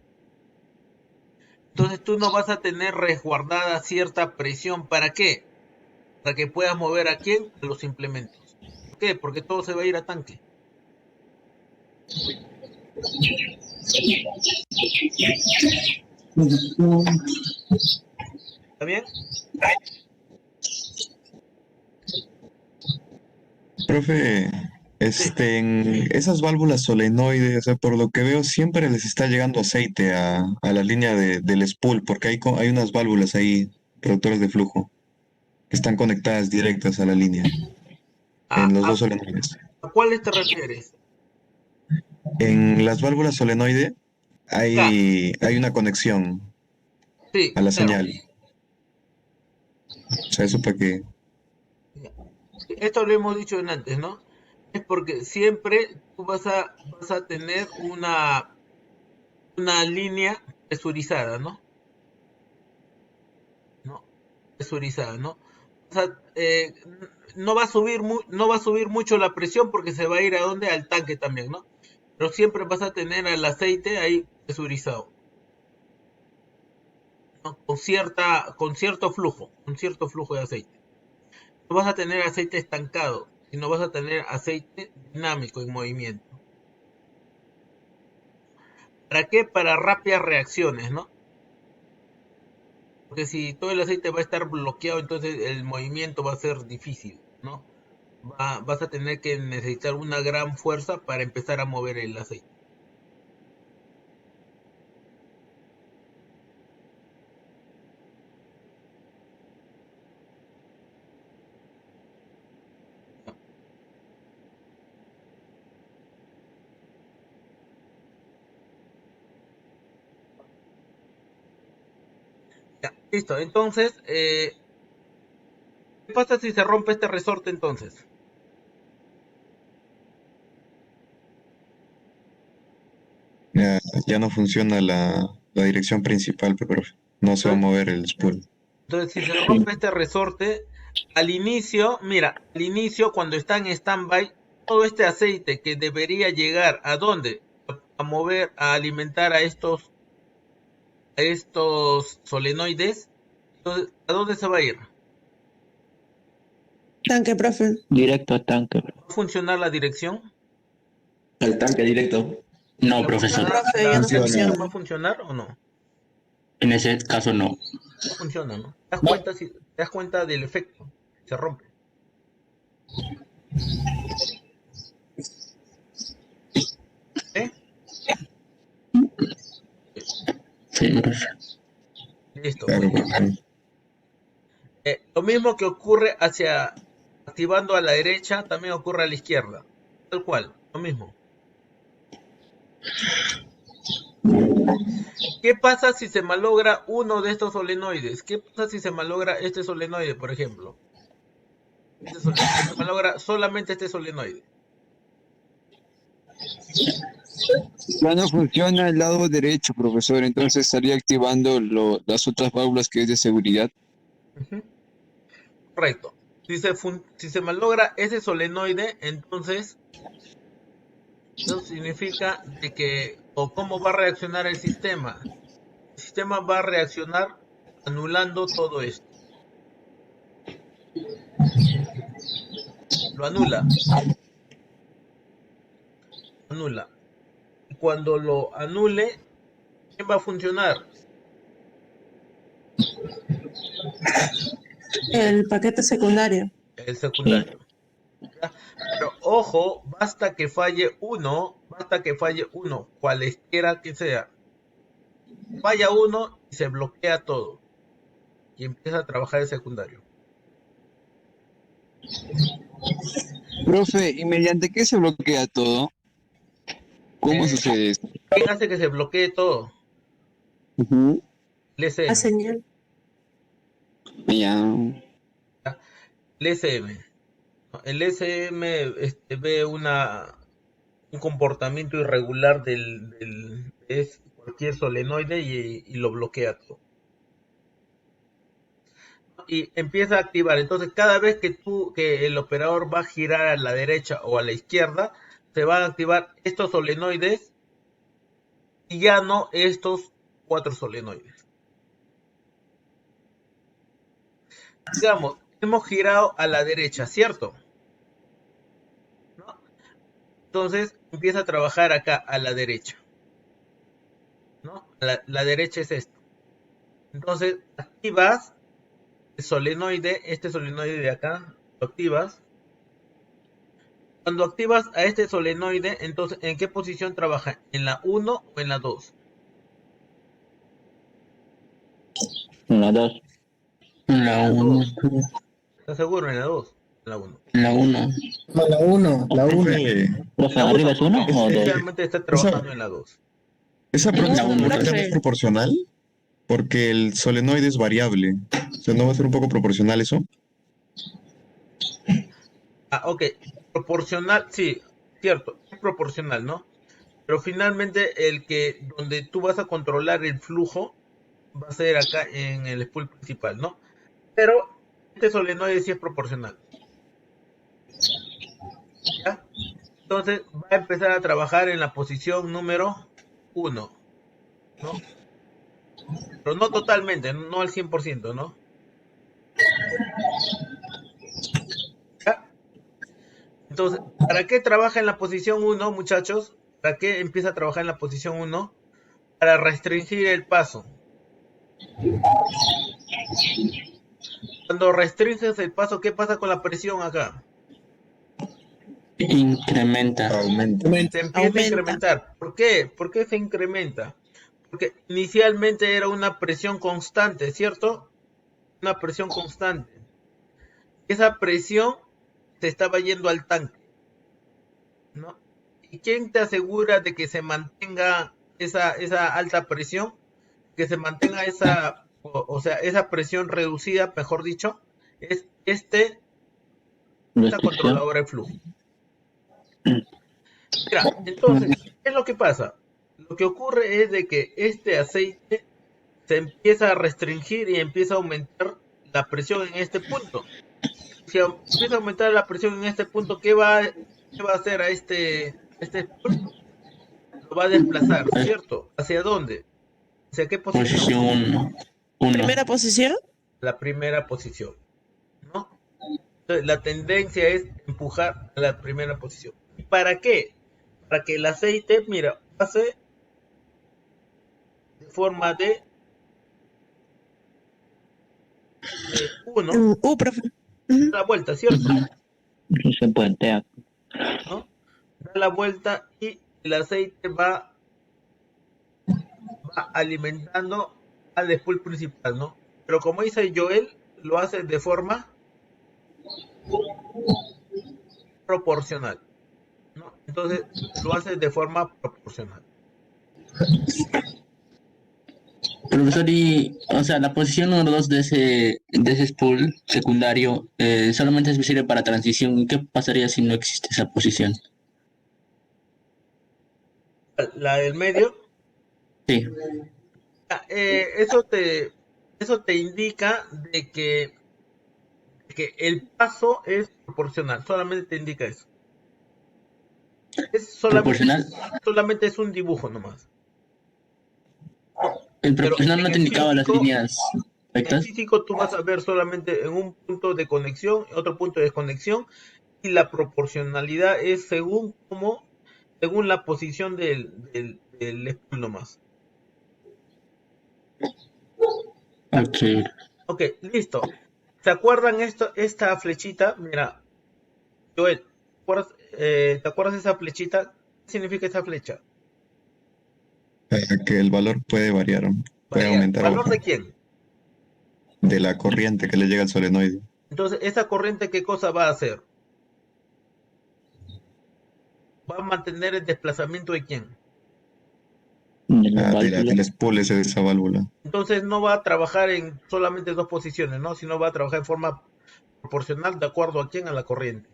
Entonces tú no vas a tener resguardada cierta presión. ¿Para qué? Para que puedas mover ¿a quién? A los implementos. ¿Por qué? Porque todo se va a ir a tanque. ¿Está bien?
Profe, en esas válvulas solenoides, o sea, por lo que veo, siempre les está llegando aceite a la línea del spool, porque hay unas válvulas ahí, productoras de flujo, que están conectadas directas a la línea, en los dos solenoides.
¿A cuáles te refieres?
En las válvulas solenoide
Acá.
hay una conexión
Sí,
a la
claro.
señal. O sea, eso para que...
Esto lo hemos dicho antes, ¿no? Es porque siempre tú vas a tener una línea presurizada, ¿no? ¿No? Presurizada, ¿no? O sea, no va a subir mucho la presión porque se va a ir a dónde, al tanque también, ¿no? Pero siempre vas a tener el aceite ahí presurizado, ¿no? Con cierto flujo de aceite. No vas a tener aceite estancado, sino vas a tener aceite dinámico en movimiento. ¿Para qué? Para rápidas reacciones, ¿no? Porque si todo el aceite va a estar bloqueado, entonces el movimiento va a ser difícil, ¿no? Vas a tener que necesitar una gran fuerza para empezar a mover el aceite. Ya, listo. Entonces, ¿qué pasa si se rompe este resorte entonces?
Ya no funciona la dirección principal, profe. No se va a mover el spool.
Entonces, si se rompe este resorte, al inicio, mira, al inicio cuando está en stand-by, todo este aceite que debería llegar ¿a dónde? A mover, a alimentar a estos solenoides, entonces, ¿a dónde se va a ir? ¿Va
Tanque, profe.
Directo al tanque.
a funcionar la dirección?
Al tanque directo.
No,
¿La
profesor.
Profe, ya no
dirección
funciona.
va a funcionar o no?
En ese caso no.
No funciona, ¿no? ¿Te das cuenta del efecto? Se rompe. ¿Eh?
Sí, profe.
Listo.
Claro,
Muy bien.
profe.
Lo mismo que ocurre activando a la derecha, también ocurre a la izquierda. Tal cual, lo mismo. ¿Qué pasa si se malogra uno de estos solenoides? ¿Qué pasa si se malogra este solenoide, por ejemplo? Se malogra solamente este solenoide.
Ya no funciona el lado derecho, profesor, entonces estaría activando las otras válvulas que es de seguridad.
Correcto. Si se malogra ese solenoide, entonces eso significa de que, o cómo va a reaccionar el sistema. El sistema va a reaccionar anulando todo esto. Lo anula. Y cuando lo anule, ¿quién va a funcionar?
El paquete secundario.
El secundario. ¿Ya? Pero ojo, basta que falle uno, cualesquiera que sea. Falla uno y se bloquea todo. Y empieza a trabajar el secundario.
Profe, ¿y mediante qué se bloquea todo? ¿Cómo sucede esto?
¿Quién hace que se bloquee todo?
Ujú.
El SM.
La señal.
Ya.
El SM. El SM ve un comportamiento irregular es cualquier solenoide y lo bloquea todo. Y empieza a activar. Entonces, cada vez que el operador va a girar a la derecha o a la izquierda, se van a activar estos solenoides y ya no estos 4 solenoides. Digamos, hemos girado a la derecha, ¿cierto? ¿No? Entonces empieza a trabajar acá a la derecha, ¿no? La derecha es esto. Entonces activas el solenoide, este solenoide de acá, lo activas. Cuando activas a este solenoide, entonces, ¿en qué posición trabaja? ¿En la 1 o en la 2?
En la 2.
La 1.
¿Estás seguro? En la 2. En la 1.
La 1.
No, la 1, la 1.
Profe,
Profe, ¿arriba es 1 o 2?
Inicialmente está trabajando en la 2.
esa
No,
próxima
profe.
no es proporcional porque el solenoide es variable. O sea, ¿no va a ser un poco proporcional eso?
Ah, ok. Proporcional, sí, cierto, es proporcional, ¿no? pero finalmente donde tú vas a controlar el flujo va a ser acá en el spool principal, ¿no? Pero este solenoide sí es proporcional. ¿Ya? Entonces va a empezar a trabajar en la posición número 1, ¿no? Pero no totalmente, no al 100%, ¿no? ¿Ya? Entonces, ¿para qué trabaja en la posición 1, muchachos? ¿Para qué empieza a trabajar en la posición 1? Para restringir el paso. Cuando restringes el paso, ¿qué pasa con la presión acá?
Incrementa.
Aumenta.
Se empieza a incrementar. ¿Por qué? ¿Por qué se incrementa? Porque inicialmente era una presión constante, ¿cierto? Una presión constante. Esa presión se estaba yendo al tanque, ¿no? ¿Y quién te asegura de que se mantenga esa alta presión? Que se mantenga esa presión reducida, mejor dicho, es esta controladora de flujo. Mira, entonces, ¿qué es lo que pasa? Lo que ocurre es de que este aceite se empieza a restringir y empieza a aumentar la presión en este punto. Si empieza a aumentar la presión en este punto, ¿qué va a hacer a este spool? Lo va a desplazar, ¿cierto? ¿Hacia dónde? ¿Hacia qué posición?
Posición 1.
Primera posición.
La primera posición, ¿no? Entonces, la tendencia es empujar a la primera posición. ¿Y para qué? Para que el aceite, mira, pase de forma de 1,
profe.
da la vuelta, ¿cierto?
Se puentea.
¿No? Da la vuelta y el aceite va alimentando al spool principal, ¿no? Pero como dice Joel, lo hace de forma proporcional, ¿no? Entonces, lo hace de forma proporcional.
Profesor, o sea, la posición número 2 de ese spool secundario solamente es visible para transición. ¿Qué pasaría si no existe esa posición?
La del medio,
Sí.
eso te indica de que el paso es proporcional, solamente te indica eso. Es
¿Proporcional?
solamente es un dibujo nomás.
El
Pero
proporcional no te indicaba las líneas
en
rectas.
físico tú vas a ver solamente en un punto de conexión, otro punto de desconexión, y la proporcionalidad es según la posición del spool nomás.
Ok.
Ok, listo. ¿Se acuerdan esta flechita? Mira, Joel, ¿te acuerdas de esa flechita? ¿Qué significa esa flecha?
Que el valor puede variar, puede aumentar o
¿Valor
bajar.
de quién?
De la corriente que le llega al solenoide.
Entonces, ¿esa corriente qué cosa va a hacer? ¿Va a mantener el desplazamiento de quién?
Del spool ese de esa válvula.
Entonces no va a trabajar en solamente dos posiciones, ¿no? Sino va a trabajar en forma proporcional de acuerdo a quién, a la corriente.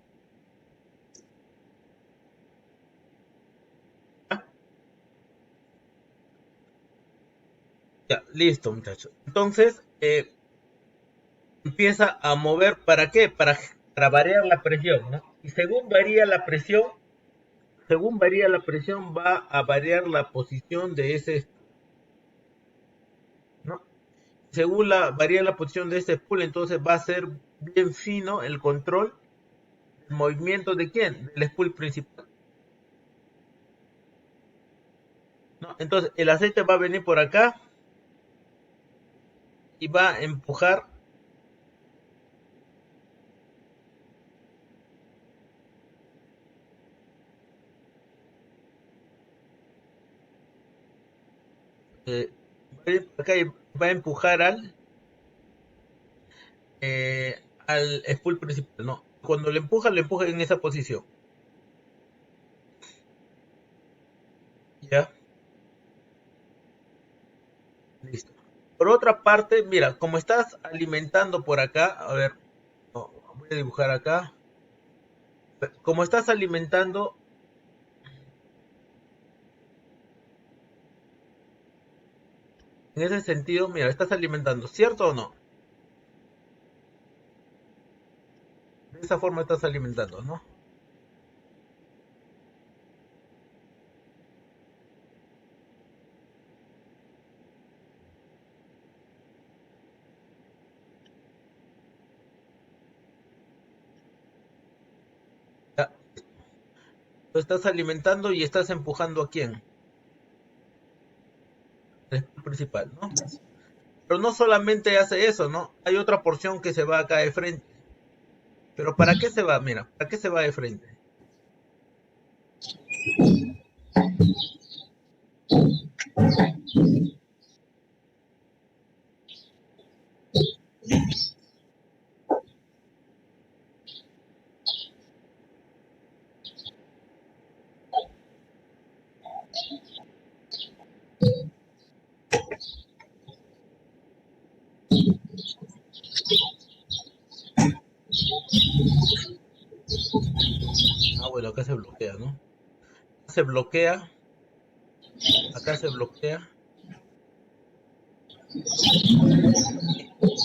¿Ah? Ya, listo, muchachos. Entonces, empieza a mover, ¿para qué? Para variar la presión, ¿no? Y según varía la presión, va a variar la posición de ese, ¿no? Según varía la posición de este spool, entonces va a ser bien fino el control del movimiento de quién, del spool principal, ¿no? Entonces el aceite va a venir por acá y va a empujar va a ir por acá y va a empujar al spool principal, ¿no? Cuando lo empuja en esa posición. ¿Ya? Listo. Por otra parte, mira, como estás alimentando por acá, a ver, no, voy a dibujar acá. Como estás alimentando En ese sentido, mira, estás alimentando, ¿cierto o no? De esa forma estás alimentando, ¿no? Ya, lo estás alimentando y estás empujando ¿a quién? El principal, ¿no? Pero no solamente hace eso, ¿no? Hay otra porción que se va acá de frente. Pero ¿para qué se va? Mira, ¿para qué se va de frente? Ah, bueno, acá se bloquea, ¿no? Se bloquea, acá se bloquea,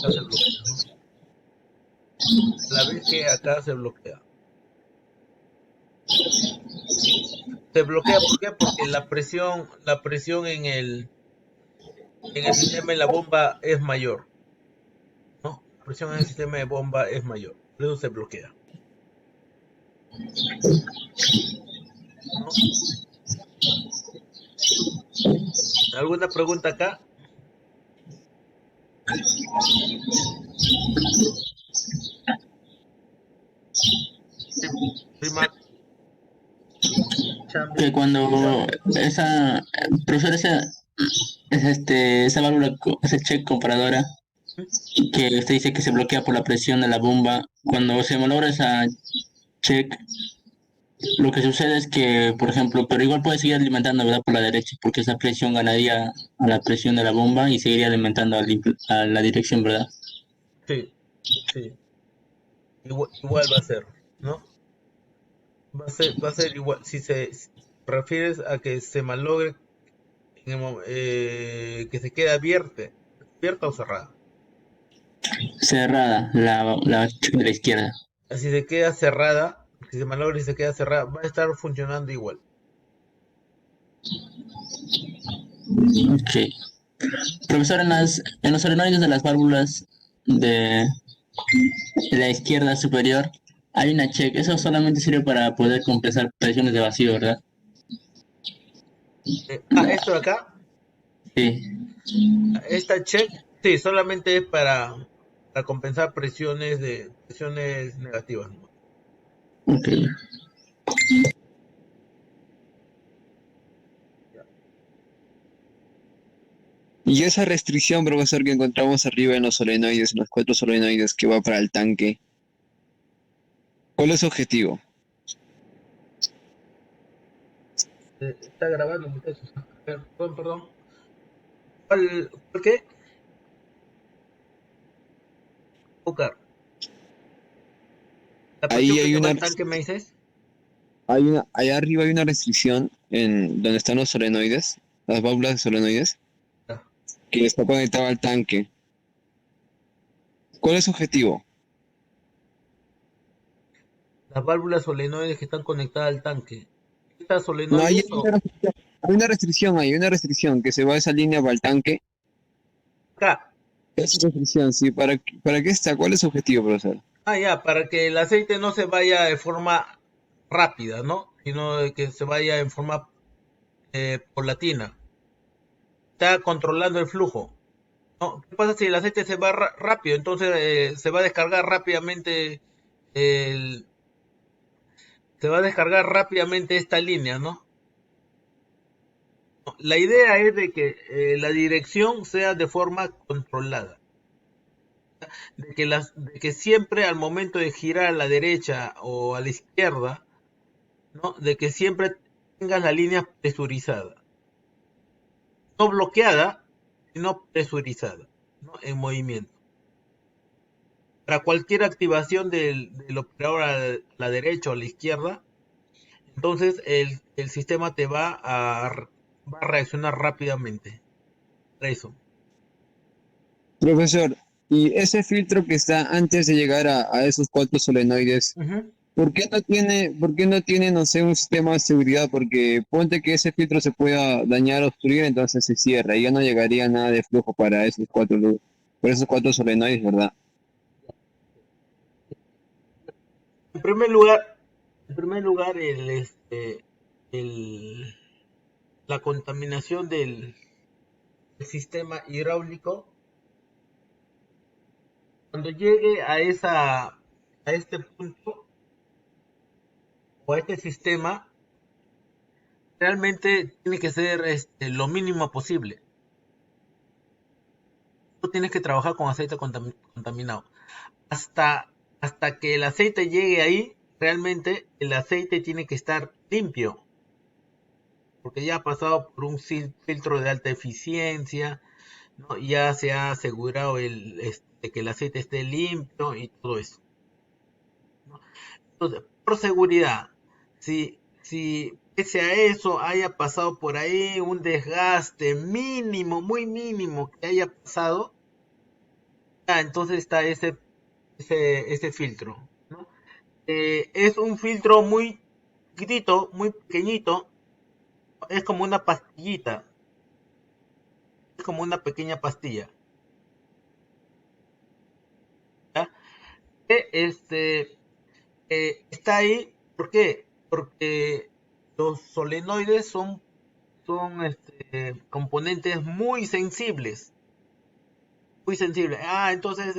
acá se bloquea, ¿no? A la vez que acá se bloquea. Se bloquea, ¿por qué? Porque la presión en el sistema de la bomba es mayor, ¿no? La presión en el sistema de bomba es mayor, por eso se bloquea, ¿no? ¿Alguna pregunta acá? Prima,
Que cuando esa, profesor, esa válvula, esa check comparadora, que usted dice que se bloquea por la presión de la bomba, cuando se malogra esa check, lo que sucede es que, por ejemplo, pero igual puede seguir alimentando, ¿verdad? Por la derecha, porque esa presión ganaría a la presión de la bomba y seguiría alimentando a la dirección, ¿verdad?
sí, sí, igual va a ser, ¿no? Va a ser igual, si refieres a que se malogre, que se quede abierta o cerrada.
Cerrada, la check de la izquierda.
Si se queda cerrada, si se malogra y se queda cerrada, va a estar funcionando igual.
Ok. Profesor, en los solenoides de las válvulas de la izquierda superior hay una check. Eso solamente sirve para poder compensar presiones de vacío, ¿verdad?
Esto de acá,
Sí.
esta check, sí, solamente es para compensar presiones negativas, ¿no?
Ok.
Y esa restricción, profesor, que encontramos arriba en los solenoides, en los 4 solenoides que va para el tanque, ¿cuál es su objetivo?
Está grabando, muchachos. Perdón. ¿Cuál qué? Oscar, ¿la presión
Ahí
que
hay
se va
una,
al tanque me dices?
allá arriba hay una restricción en donde están los solenoides, las válvulas de solenoides,
Ah,
que está conectada al tanque. ¿Cuál es su objetivo?
las válvulas solenoides que están conectadas al tanque. ¿Estas
No,
solenoides o
hay una restricción que se va a esa línea para el tanque.
acá?
Esa restricción, sí, ¿para qué está? ¿Cuál es su objetivo, profesor?
Ah, ya, para que el aceite no se vaya de forma rápida, ¿no? Sino de que se vaya en forma paulatina. Está controlando el flujo, ¿no? ¿Qué pasa si el aceite se va rápido? Entonces se va a descargar rápidamente el, se va a descargar rápidamente esta línea, ¿no? La idea es de que la dirección sea de forma controlada, de que siempre al momento de girar a la derecha o a la izquierda, ¿no? De que siempre tengas la línea presurizada, no bloqueada, sino presurizada, ¿no? En movimiento. Para cualquier activación del operador a la derecha o a la izquierda, entonces el sistema va a reaccionar rápidamente. Para eso.
Profesor, y ese filtro que está antes de llegar a esos 4 solenoides,
Ujú.
por qué no tiene, no sé, un sistema de seguridad? Porque ponte que ese filtro se pueda dañar o obstruir, entonces se cierra y ya no llegaría nada de flujo para por esos 4 solenoides, ¿verdad?
En primer lugar, el, la contaminación del sistema hidráulico, cuando llegue a este punto o a este sistema, realmente tiene que ser lo mínimo posible. Tú tienes que trabajar con aceite contaminado. Hasta que el aceite llegue ahí, realmente el aceite tiene que estar limpio, porque ya ha pasado por un filtro de alta eficiencia, ¿no? Ya se ha asegurado que el aceite esté limpio y todo eso, ¿no? Entonces, por seguridad, si pese a eso haya pasado por ahí un desgaste mínimo, muy mínimo que haya pasado, ya entonces está ese filtro, ¿no? Es un filtro muy chiquitito, muy pequeñito, es como una pastillita, es como una pequeña pastilla, ¿ya? Está ahí, ¿por qué? Porque los solenoides son componentes muy sensibles, muy sensibles. Entonces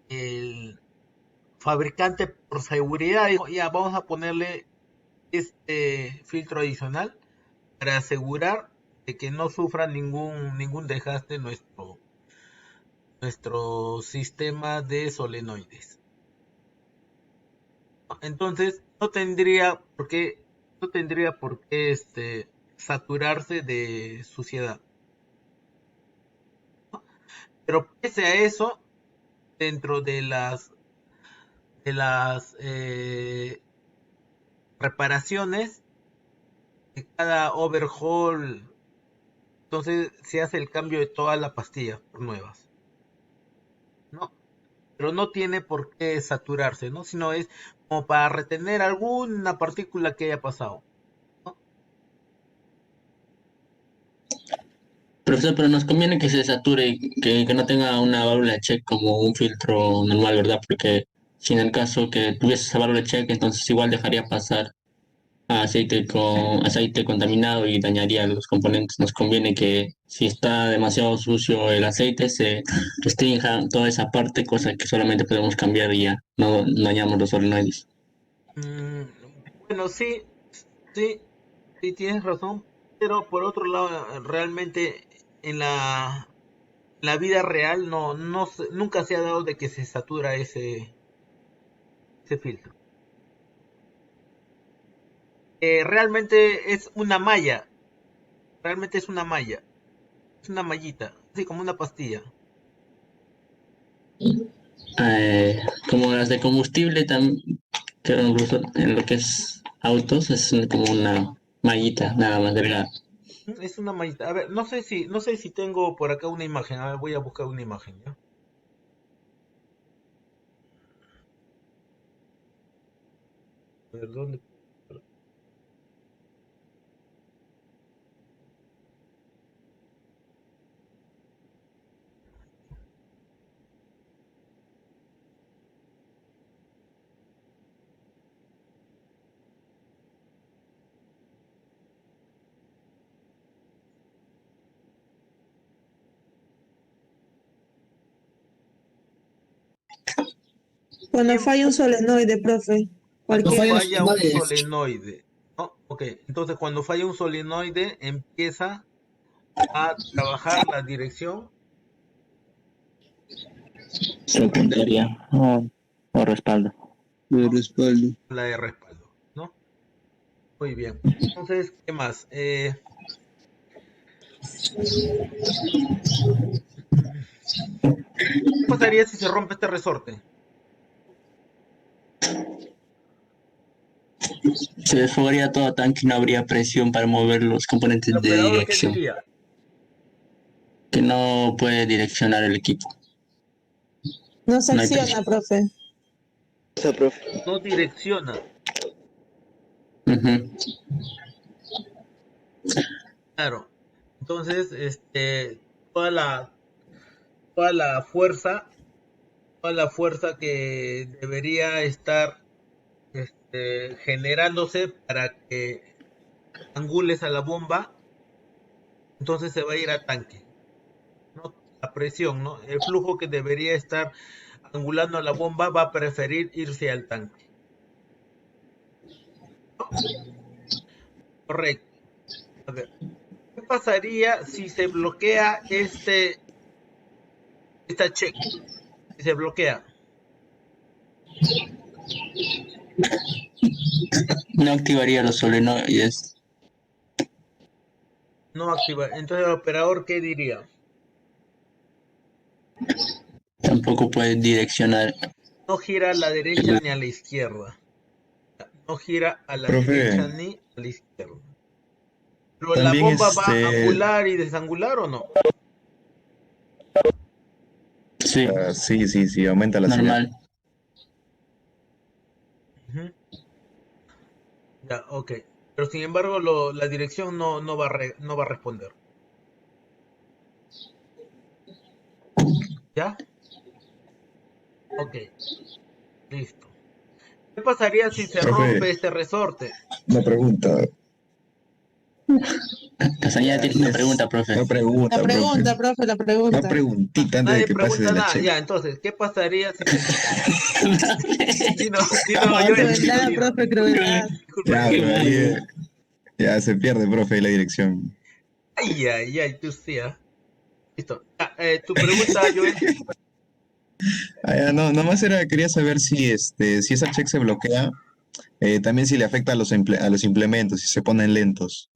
el fabricante por seguridad dijo, ya vamos a ponerle este filtro adicional para asegurar de que no sufra ningún desgaste nuestro sistema de solenoides. Entonces no tendría por qué saturarse de suciedad. Pero pese a eso, dentro de las reparaciones de cada overhaul, entonces se hace el cambio de todas las pastillas por nuevas, ¿no? Pero no tiene por qué saturarse, ¿no? Sino es como para retener alguna partícula que haya pasado, ¿no?
Profesor, pero nos conviene que se sature, que no tenga una válvula de check como un filtro normal, ¿verdad? Porque si en el caso que tuviese esa válvula de check, entonces igual dejaría pasar a aceite contaminado y dañaría los componentes. Nos conviene que si está demasiado sucio el aceite, se restrinja toda esa parte, cosa que solamente podemos cambiar y ya no dañamos los solenoides.
Mm, bueno, sí, sí, sí tienes razón, pero por otro lado, realmente en la vida real nunca se ha dado de que se satura ese filtro. Realmente es una malla, realmente es una mallita, así como una pastilla.
Eh, Como las de combustible, que incluso en lo que es autos, es como una mallita nada más delgada.
Es una mallita. A ver, no sé si tengo por acá una imagen. A ver, voy a buscar una imagen, ¿ya? A ver, ¿dónde?
Cuando falla un solenoide, profe,
Cuando
cualquiera.
falla un solenoide, ¿no? Ok, entonces cuando falla un solenoide empieza a trabajar la dirección,
Secundaria o respaldo.
De respaldo.
la de respaldo, ¿no? Muy bien. Entonces, ¿qué más? ¿Qué pasaría si se rompe este resorte?
Se desfogaría todo tanque y no habría presión para mover los componentes
¿El
de
operador qué
dirección.
diría?
que no puede direccionar el equipo.
No se
No hay
acciona, profe.
No direcciona.
Ujú.
Claro. Entonces, toda la, toda la fuerza, toda la fuerza que debería estar generándose para que angules a la bomba, entonces se va a ir a tanque, ¿no? La presión, ¿no? El flujo que debería estar angulando a la bomba va a preferir irse al tanque. ¿No? Correcto. A ver, ¿qué pasaría si se bloquea esta check? Si se bloquea,
No activaría los solenoides.
no activa. Entonces el operador, ¿qué diría?
Tampoco puede direccionar.
No gira a la derecha ni a la izquierda. No gira a la
Profe,
derecha ni a la izquierda. Pero la
también
bomba va a angular y desangular o no?
Sí,
sí, aumenta la señal.
normal.
Ujú. Ya, ok. Pero sin embargo, la dirección no va no va a responder. ¿Ya? Ok, listo. ¿Qué pasaría si se
Profe,
rompe este resorte?
una pregunta.
Castañeda tiene una pregunta, profe.
Una pregunta,
La
profe.
pregunta, profe, la
Una
pregunta.
preguntita antes de
Nadie
que pase de
pregunta
la
nada.
check.
Ya, entonces, ¿qué pasaría si se... Dino,
No,
Joel,
crueldad,
Dino.
profe,
Disculpa,
crueldad.
disculpa,
Ya, pero
Dino.
ahí ya se pierde, profe, ahí la dirección.
Ay, ay, ay, tú sí, ¿ah? Listo. Ya, tu pregunta, Joel.
Ah, ya, no, nomás quería saber si esa check se bloquea, también si le afecta a a los implementos, si se ponen lentos.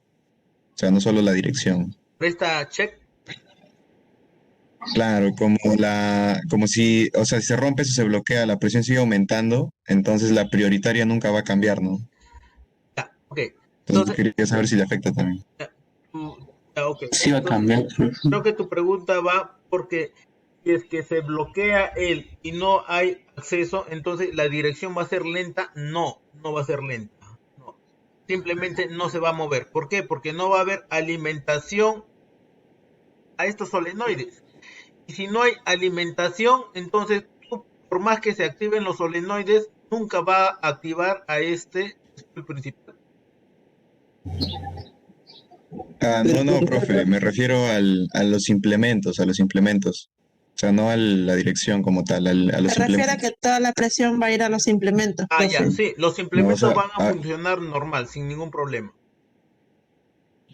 O sea, no solo la dirección.
Presta check.
Claro, como si, o sea, si se rompe, si se bloquea, la presión sigue aumentando, entonces la prioritaria nunca va a cambiar, ¿no?
Ya, ok.
Entonces
Entonces,
quería saber si le afecta también.
ya, ya, ok.
Sí va a
Entonces,
cambiar, profe.
creo que tu pregunta va porque si es que se bloquea él y no hay acceso, entonces la dirección va a ser lenta. No, no va a ser lenta. No. Simplemente no se va a mover. ¿Por qué? Porque no va a haber alimentación a estos solenoides. Y si no hay alimentación, entonces por más que se activen los solenoides, nunca va a activar a este spool principal.
Ah, no, profe, me refiero a los implementos, a los implementos. O sea, no a la dirección como tal, a
Se
los
refiere a que
implementos.
toda la presión va a ir a los implementos,
Ah, ya,
profe.
sí, los
No, o
implementos
sea,
van a funcionar normal, sin ningún problema.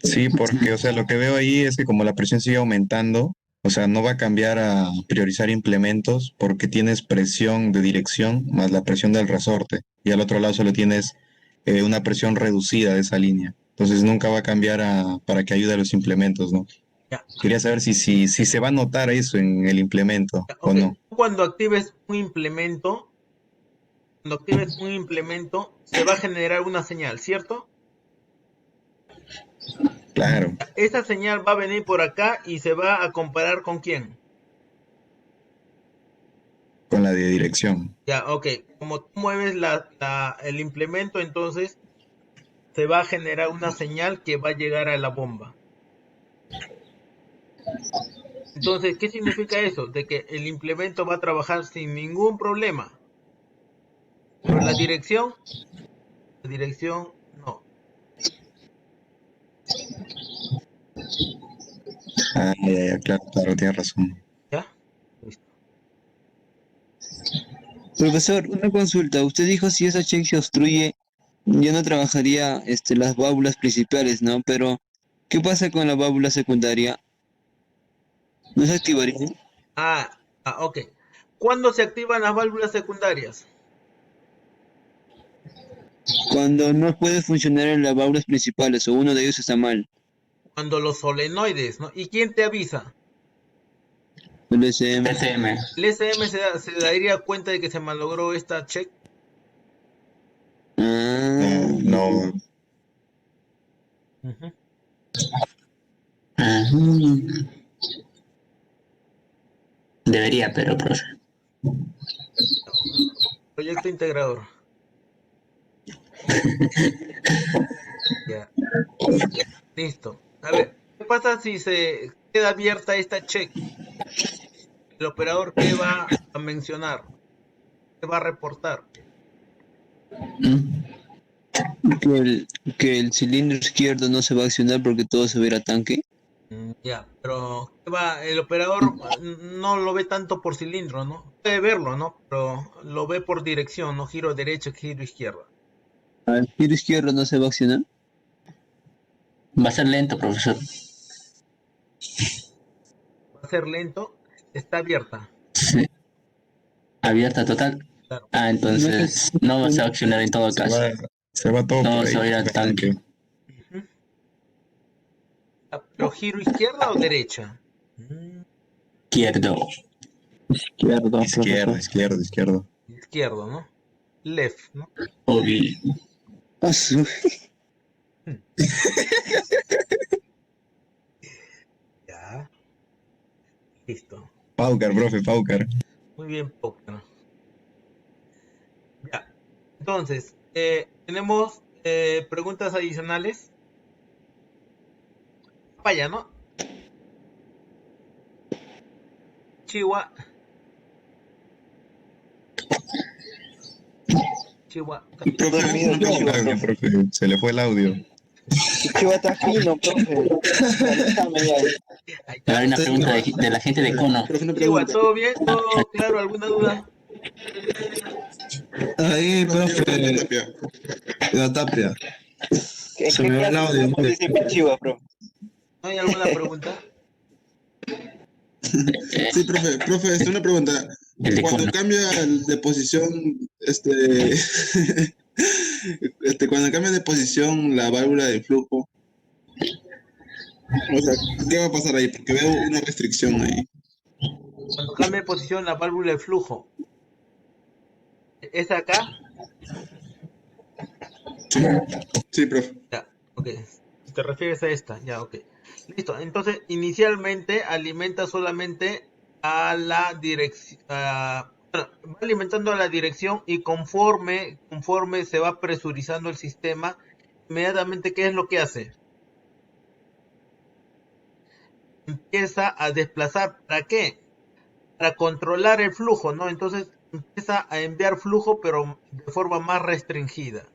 sí, porque, o sea, lo que veo ahí es que como la presión sigue aumentando, o sea, no va a cambiar a priorizar implementos porque tienes presión de dirección más la presión del resorte. Y al otro lado solo tienes una presión reducida de esa línea. Entonces nunca va a cambiar para que ayude a los implementos, ¿no?
Ya,
Quería saber si se va a notar eso en el implemento
ya,
o
ok.
no.
Cuando actives un implemento, se va a generar una señal, ¿cierto?
Claro,
Esa señal va a venir por acá y se va a comparar con quién.
con la de dirección.
Ya, ok. Como tú mueves el implemento, entonces se va a generar una señal que va a llegar a la bomba. Entonces, ¿qué significa eso? De que el implemento va a trabajar sin ningún problema. Pero la dirección no.
Ah, ya, claro, tienes razón.
¿Ya? Listo.
Profesor, una consulta. Usted dijo si esa check se obstruye, ya no trabajaría las válvulas principales, ¿no? Pero, ¿qué pasa con la válvula secundaria? ¿No se activaría?
Ok. ¿Cuándo se activan las válvulas secundarias?
Cuando no puede funcionar en las válvulas principales o uno de ellos está mal.
Cuando los solenoides, ¿no? ¿Y quién te avisa?
El SM.
SM.
¿El SM se daría cuenta de que se malogró esta check?
Ah,
No,
Ujú.
Ah, Debería, pero profe.
Proyecto integrador. Ya. Listo. A ver, ¿qué pasa si se queda abierta esta check? El operador, ¿qué va a mencionar? ¿Qué va a reportar?
Que el cilindro izquierdo no se va a accionar porque todo se va a ir a tanque.
Ya, pero ¿qué va? El operador no lo ve tanto por cilindro, ¿no? Puede verlo, ¿no? Pero lo ve por dirección, ¿no? Giro derecho, giro izquierdo.
¿El giro izquierdo no se va a accionar?
Va a ser lento, profesor.
Va a ser lento, está abierta.
Sí. Abierta total.
Claro.
Entonces no se va a accionar en todo caso.
Se va todo
No
por
se va a
ahí.
ir al tanque.
¿Pero giro izquierda o derecha?
Izquierdo.
Izquierdo,
Izquierdo,
profesor.
izquierdo, izquierdo.
Izquierdo, ¿no? Left, ¿no?
Obvio.
Ya. Listo.
Paucar, profe, Paucar.
Muy bien, Póker. Ya. Entonces, tenemos preguntas adicionales. Vaya, ¿no? Chihuahua. Chihuahua.
Audio, profe, se le fue el audio.
Chihuahua está fino, profe.
Ahora hay una pregunta de la gente de Cono.
Chihuahua, ¿todo bien? ¿Todo claro? ¿Alguna duda?
Ahí, profe. La Tapia. Se me va el audio.
¿No hay alguna pregunta?
Sí, profe, una pregunta. Cuando cambia de posición, cuando cambia de posición la válvula de flujo, o sea, ¿qué va a pasar ahí? Porque veo una restricción ahí.
Cuando cambia de posición la válvula de flujo. ¿Es acá?
Sí, profe.
Ya, ok. Si te refieres a esta, ya, ok. Listo. Entonces, inicialmente alimenta solamente a la dirección. Bueno, va alimentando a la dirección y conforme se va presurizando el sistema, inmediatamente, ¿qué es lo que hace? Empieza a desplazar. ¿Para qué? Para controlar el flujo, ¿no? Entonces empieza a enviar flujo, pero de forma más restringida.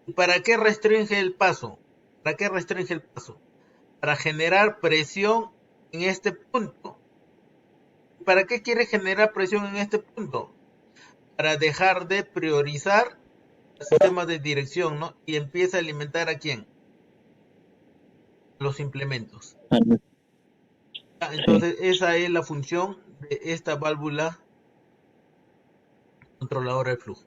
¿Y para qué restringe el paso? ¿Para qué restringe el paso? Para generar presión en este punto. ¿Para qué quiere generar presión en este punto? Para dejar de priorizar el sistema de dirección, ¿no? Y empieza a alimentar ¿a quién? Los implementos. Entonces esa es la función de esta válvula controladora de flujo.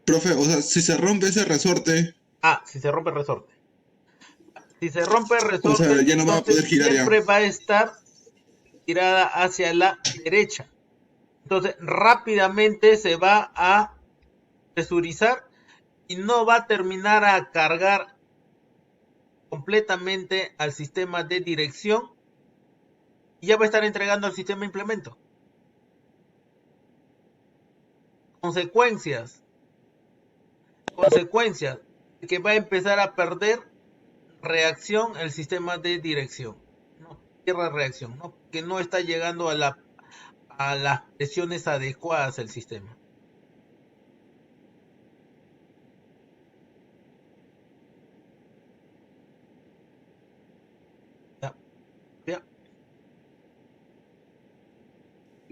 Profe, o sea, si se rompe ese resorte.
Si se rompe el resorte. Si se rompe el resorte,
o sea, ya no va a poder girar
siempre
ya.
va a estar girada hacia la derecha. Entonces rápidamente se va a presurizar y no va a terminar a cargar completamente al sistema de dirección y ya va a estar entregando al sistema implemento. Consecuencias que va a empezar a perder reacción el sistema de dirección, no pierde reacción, ¿no? Que no está llegando a las presiones adecuadas el sistema. Ya.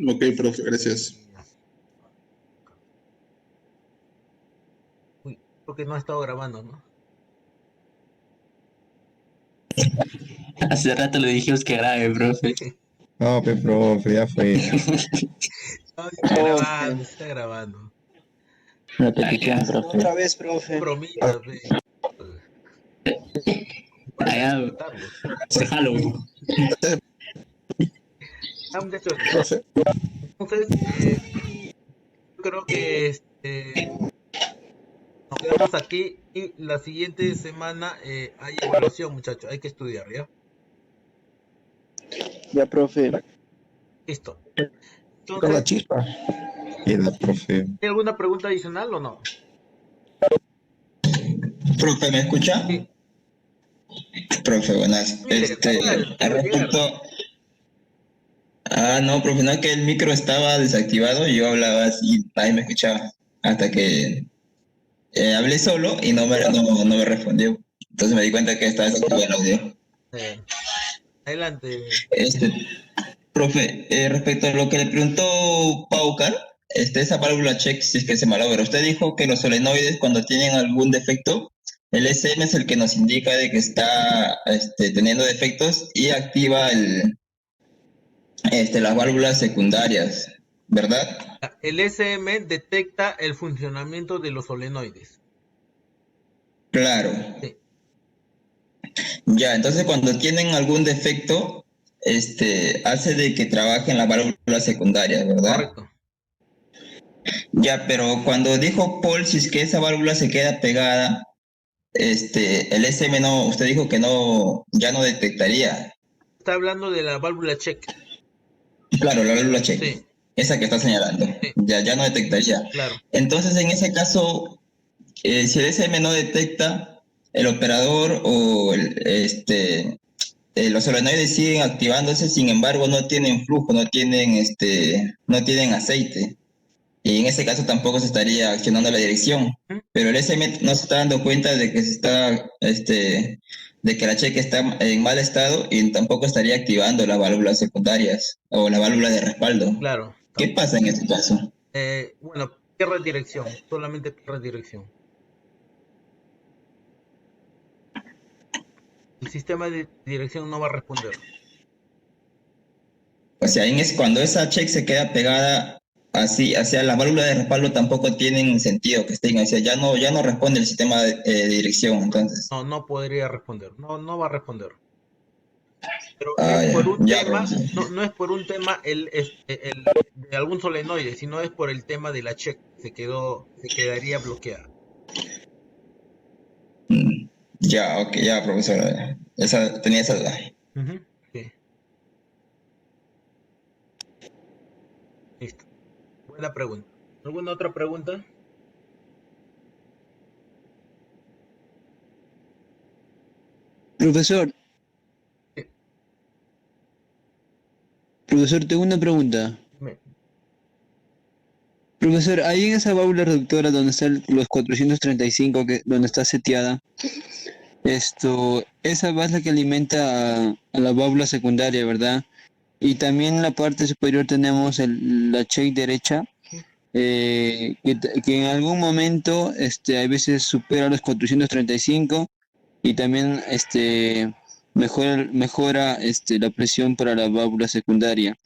Ok, profe, gracias.
Uy, creo que no ha estado grabando, ¿no?
Hace rato le dijimos que grabe, profe.
No, profe, ya fue.
No, está grabando.
Repetición, profe.
Otra vez, profe.
Bromitas, ve.
Allá, se Halloween.
Muchachos, entonces yo creo que nos quedamos aquí y la siguiente semana hay evaluación, muchachos, hay que estudiar, ¿ya?
Ya, profe.
Listo.
Con la
Entonces,
chispa. Queda, profe.
¿hay alguna pregunta adicional o no?
Profe, ¿me escucha?
Sí.
Profe, buenas.
Mire,
Al respecto. No, profe, no, que el micro estaba desactivado y yo hablaba así, nadie me escuchaba. Hasta que hablé solo y no me respondió. Entonces me di cuenta que estaba desactivado el audio.
Adelante.
Profe, respecto a lo que le preguntó Paucar, esa válvula check, si es que se malogra, usted dijo que los solenoides cuando tienen algún defecto, el SM es el que nos indica de que está teniendo defectos y activa las válvulas secundarias, ¿verdad?
El SM detecta el funcionamiento de los solenoides.
Claro.
Sí.
Ya, entonces cuando tienen algún defecto, hace de que trabajen las válvulas secundarias, ¿verdad?
Correcto.
Ya, pero cuando dijo Paul, si es que esa válvula se queda pegada, el SM no, usted dijo que no, ya no detectaría.
Está hablando de la válvula check.
Claro, la válvula check.
Sí.
Esa que está señalando. Sí. Ya no detectaría.
Claro.
Entonces, en ese caso, si el SM no detecta, el operador o los solenoides siguen activándose, sin embargo, no tienen flujo, no tienen aceite. Y en ese caso tampoco se estaría accionando la dirección. Pero el SM no se está dando cuenta de que de que la check está en mal estado y tampoco estaría activando las válvulas secundarias o la válvula de respaldo.
Claro.
¿Qué pasa en este caso?
Bueno, pierde dirección, solamente pierde dirección. El sistema de dirección no va a responder.
O sea, cuando esa check se queda pegada así, hacia la válvula de respaldo tampoco tienen sentido que estén, o sea, ya no responde el sistema de dirección, entonces.
No podría responder, no va a responder. Pero no es por un tema de algún solenoide, sino es por el tema de la check, se quedaría bloqueada.
Ya, ok, ya, profesor, tenía esa duda.
Sí. Listo. Buena pregunta. ¿Alguna otra pregunta?
Profesor. Profesor, tengo una pregunta. Profesor, ahí en esa válvula reductora donde están los 435, donde está seteada, esa va es la que alimenta a la válvula secundaria, ¿verdad? Y también en la parte superior tenemos la check derecha, que en algún momento a veces supera los 435 y también mejora la presión para la válvula secundaria.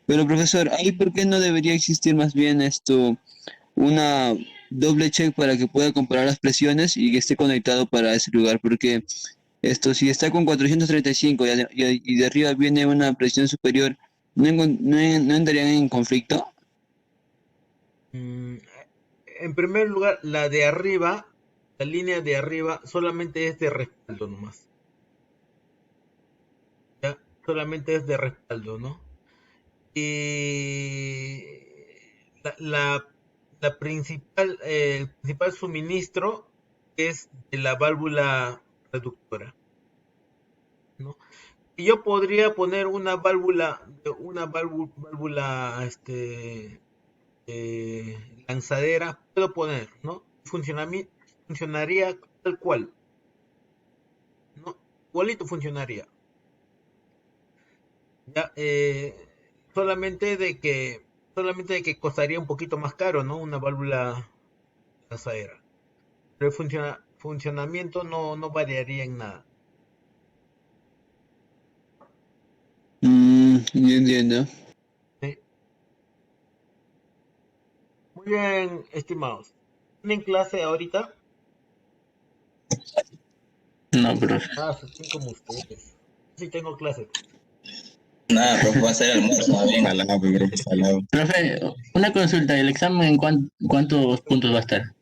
Pero profesor, ¿ahí por qué no debería existir más bien una doble check para que pueda comparar las presiones y que esté conectado para ese lugar? Porque si está con 435 y de arriba viene una presión superior, ¿no entrarían en conflicto?
En primer lugar, la línea de arriba solamente es de respaldo nomás. ¿Ya? Solamente es de respaldo, ¿no? Y el principal suministro es de la válvula reductora, ¿no? Y yo podría poner una válvula lanzadera, puedo poner, ¿no? Funcionaría tal cual, ¿no? Igualito funcionaría. Ya, solamente de que costaría un poquito más caro, ¿no? Una válvula lanzadera. Pero el funcionamiento no variaría en nada.
Yo entiendo.
Sí. Muy bien, estimados. ¿Tienen clase ahorita?
No, profe.
Así como ustedes. Sí tengo clase.
Nada, profe, va a ser almuerzo.
Profe, una consulta, ¿el examen en cuántos puntos va a estar?